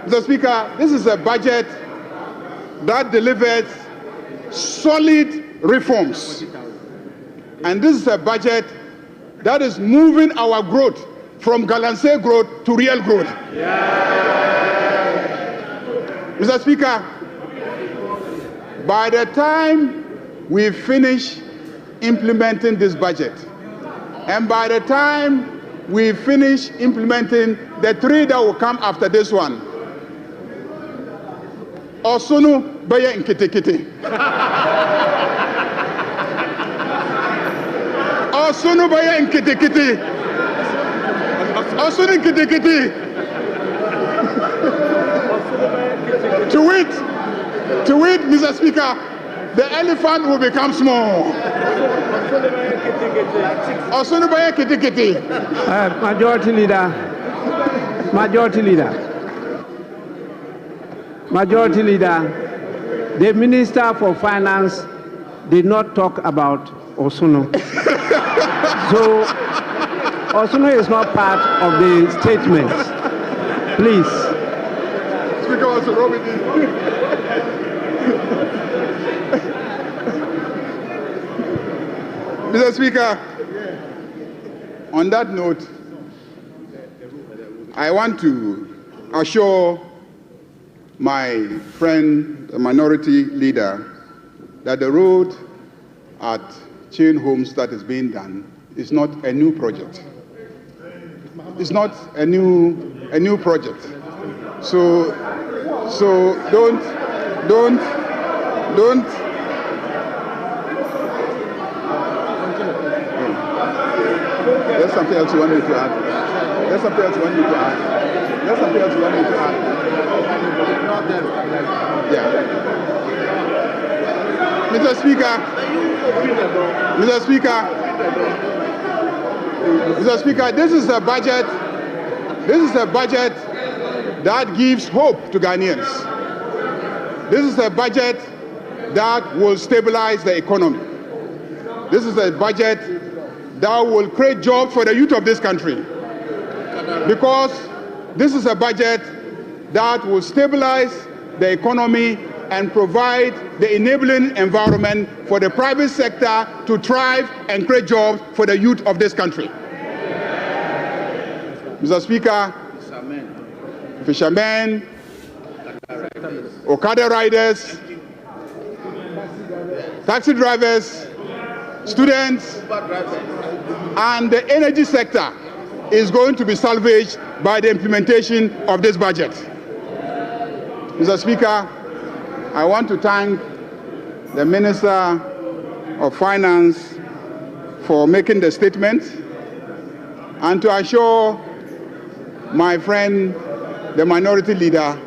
[SPEAKER 5] Mr. Speaker, this is a budget that delivers solid reforms. And this is a budget that is moving our growth from Galamsey growth to real growth. Mr. Speaker, by the time we finish implementing this budget, and by the time we finish implementing the three that will come after this one, Osunu Baya Nkitikiti. Osunu Baya Nkitikiti. Osunu Nkitikiti. To wit, Mr. Speaker, the elephant will become small. Osunu Baya Nkitikiti.
[SPEAKER 2] Majority Leader. Majority Leader, the Minister for Finance did not talk about Osunu. So, Osunu is not part of the statement. Please.
[SPEAKER 5] Speaker wants to roll with you. Mr. Speaker, on that note, I want to assure my friend, the minority leader, that the road at Chain Homes that is being done is not a new project. It's not a new project. So don't. There's something else you want me to add. Yeah. Mr. Speaker, this is a budget that gives hope to Ghanaians. This is a budget that will stabilize the economy. This is a budget that will create jobs for the youth of this country. Because this is a budget that will stabilize the economy and provide the enabling environment for the private sector to thrive and create jobs for the youth of this country. Mr. Speaker, fishermen, Okada riders, taxi drivers, students, and the energy sector is going to be salvaged by the implementation of this budget. Mr. Speaker, I want to thank the Minister of Finance for making the statement and to assure my friend, the minority leader,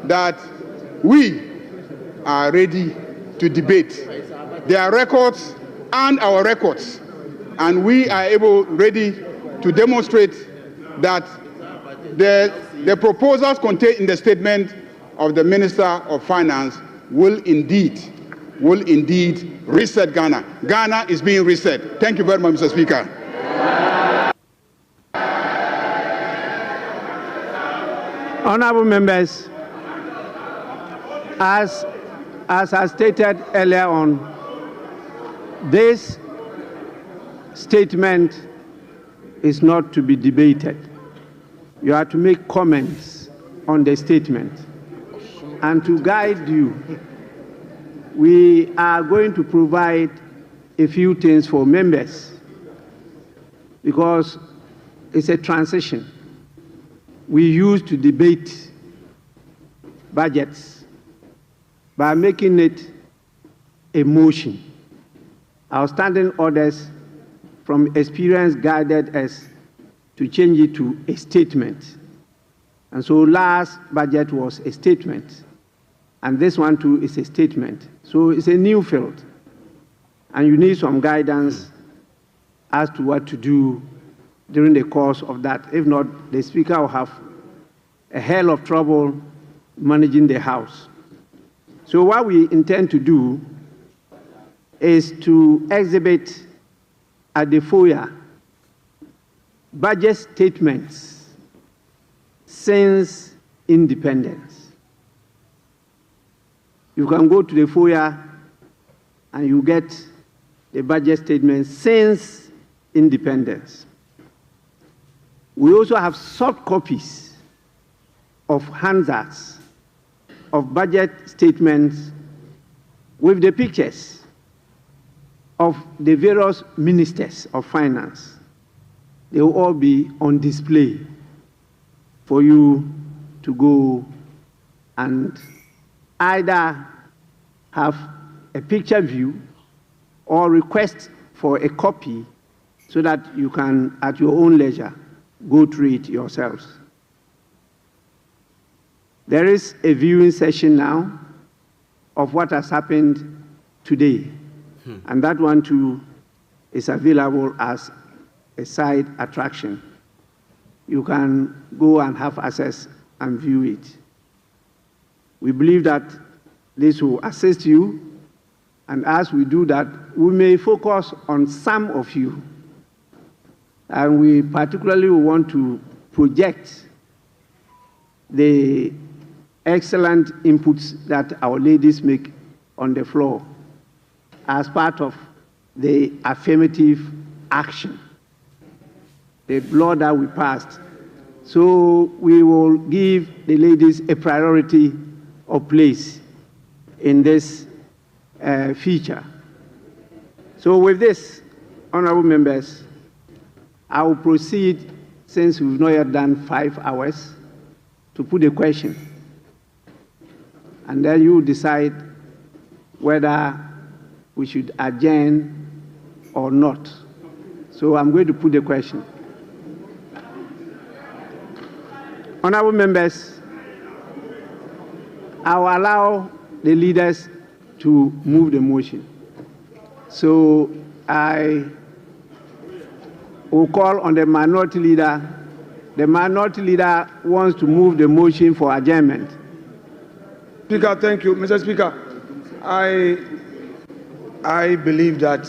[SPEAKER 5] that we are ready to debate their records and our records, and we are ready to demonstrate that the proposals contained in the statement of the Minister of Finance will indeed reset Ghana. Ghana is being reset. Thank you very much, Mr. Speaker.
[SPEAKER 2] Honorable members, as I stated earlier on, this statement is not to be debated. You are to make comments on the statement. And to guide you, we are going to provide a few things for members because it's a transition. We used to debate budgets by making it a motion. Our standing orders from experience guided us to change it to a statement. And so last budget was a statement. And this one too is a statement. So it's a new field. And you need some guidance as to what to do during the course of that. If not, the Speaker will have a hell of trouble managing the House. So what we intend to do is to exhibit at the foyer budget statements since independence. You can go to the foyer and you get the budget statements since independence. We also have soft copies of handouts of budget statements with the pictures of the various ministers of finance. They will all be on display for you to go and either have a picture view or request for a copy so that you can, at your own leisure, go through it yourselves. There is a viewing session now of what has happened today, and that one too is available as a side attraction. You can go and have access and view it. We believe that this will assist you, and as we do that, we may focus on some of you, and we particularly want to project the excellent inputs that our ladies make on the floor as part of the affirmative action, the law that we passed. So we will give the ladies a priority of place in this feature. So with this, honorable members, I will proceed, since we've not yet done 5 hours, to put a question. And then you decide whether we should adjourn or not. So I'm going to put the question. Honorable members, I will allow the leaders to move the motion. So I will call on the minority leader. The minority leader wants to move the motion for adjournment.
[SPEAKER 4] Speaker, thank you. Mr. Speaker, I believe that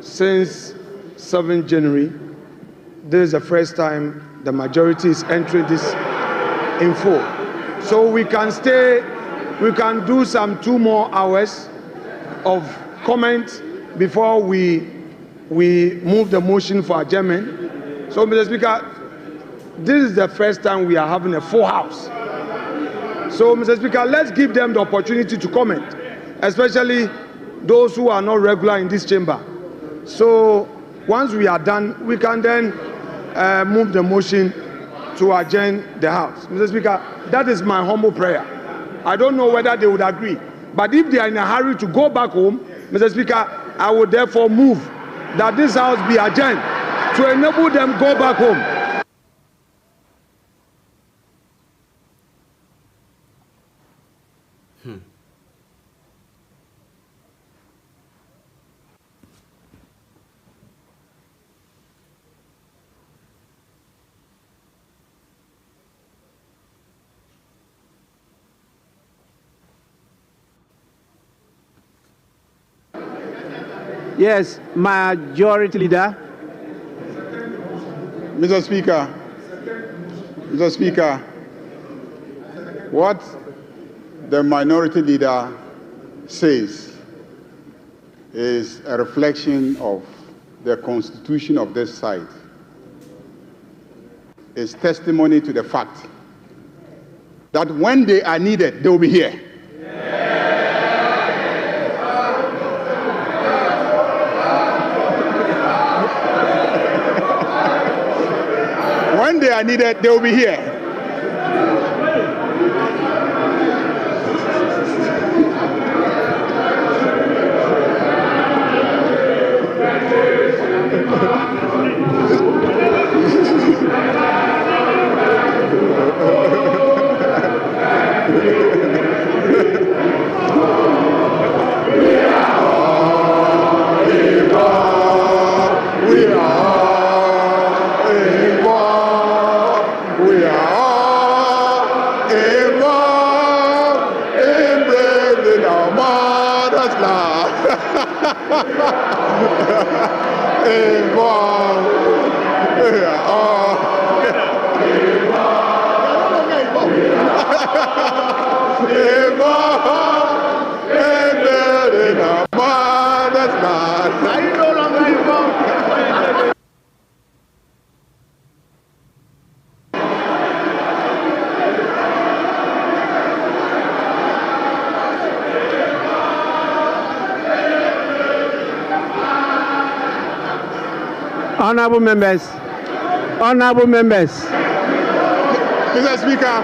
[SPEAKER 4] since 7th January, this is the first time the majority is entering this in full. So we can stay, we can do some 2 more hours of comment before we move the motion for adjournment. So, Mr. Speaker, this is the first time we are having a full House. So, Mr. Speaker, let's give them the opportunity to comment, especially those who are not regular in this chamber. So, once we are done, we can then move the motion to adjourn the House. Mr. Speaker, that is my humble prayer. I don't know whether they would agree, but if they are in a hurry to go back home, Mr. Speaker, I would therefore move that this House be adjourned to enable them go back home.
[SPEAKER 2] Yes, Majority Leader.
[SPEAKER 5] Mr. Speaker, what the Minority Leader says is a reflection of the constitution of this side. It's testimony to the fact that when they are needed, they will be here. When they are needed, they will be here.
[SPEAKER 3] Are you no longer involved?
[SPEAKER 2] Honorable members,
[SPEAKER 5] Mr. Speaker,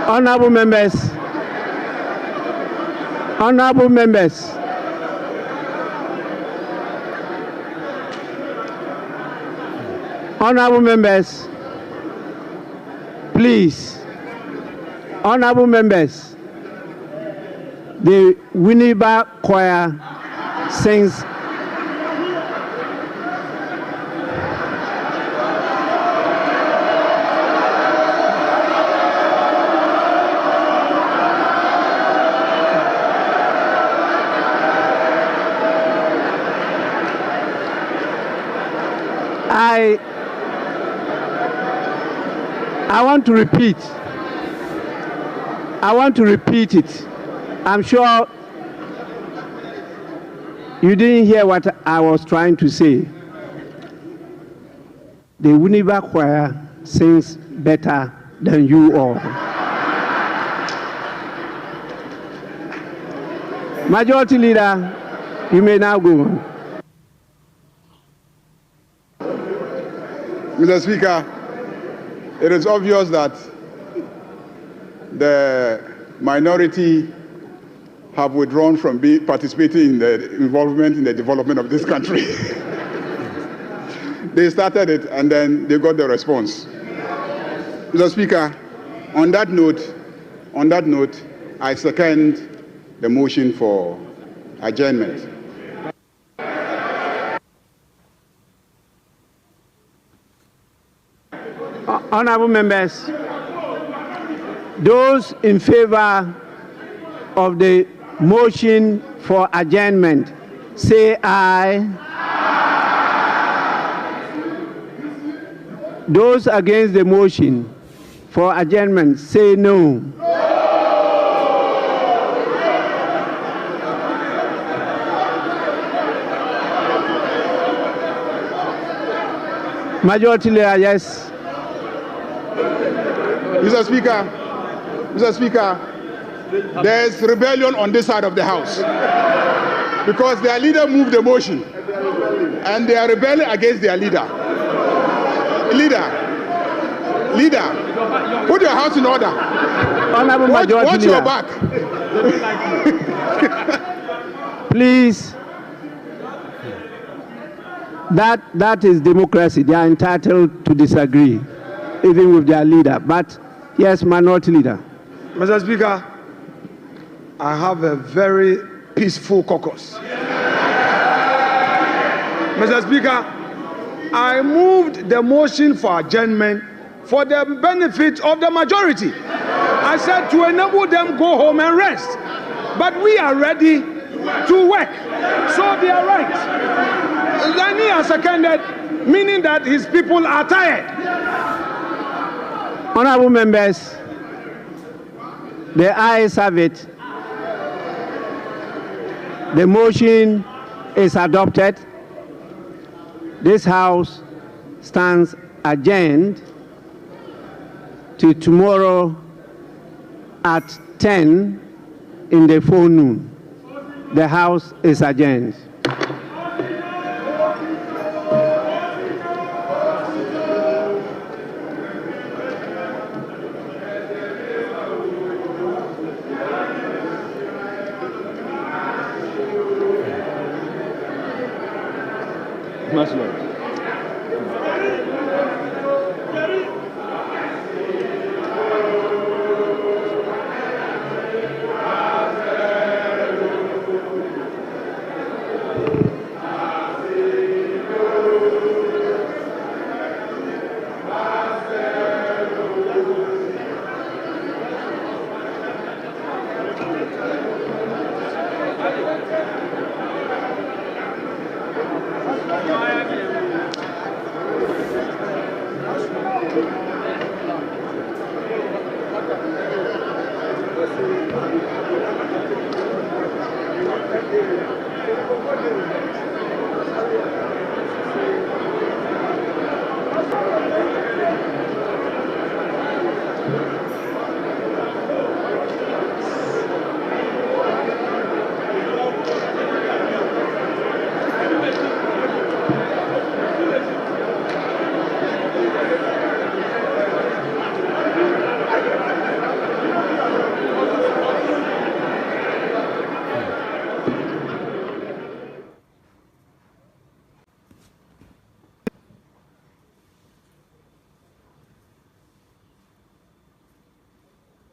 [SPEAKER 2] honorable members, please, honorable members, the Winneba choir sings I want to repeat it. I'm sure you didn't hear what I was trying to say. The Winneba choir sings better than you all. Majority Leader, you may now go on.
[SPEAKER 5] Mr. Speaker, it is obvious that the minority have withdrawn from participating in the involvement in the development of this country. They started it and then they got the response. Mr. Speaker, on that note, I second the motion for adjournment.
[SPEAKER 2] Honorable members, those in favor of the motion for adjournment, say aye. Those against the motion for adjournment, say no. Majority Leader, yes.
[SPEAKER 5] Mr. Speaker, there is rebellion on this side of the House because their leader moved the motion and they are rebelling against their leader. Leader, put your house in order.
[SPEAKER 2] Honorable Majority
[SPEAKER 5] Watch
[SPEAKER 2] Leader.
[SPEAKER 5] your back.
[SPEAKER 2] Please. That is democracy. They are entitled to disagree, even with their leader. But yes, Minority Leader.
[SPEAKER 4] Mr. Speaker, I have a very peaceful caucus. Mr. Speaker, I moved the motion for adjournment for the benefit of the majority. I said to enable them go home and rest. But we are ready to work. So they are right. Lani has seconded, meaning that his people are tired.
[SPEAKER 2] Honorable members, the ayes have it. The motion is adopted. This House stands adjourned to tomorrow at 10 in the forenoon. The House is adjourned.
[SPEAKER 6] Much love.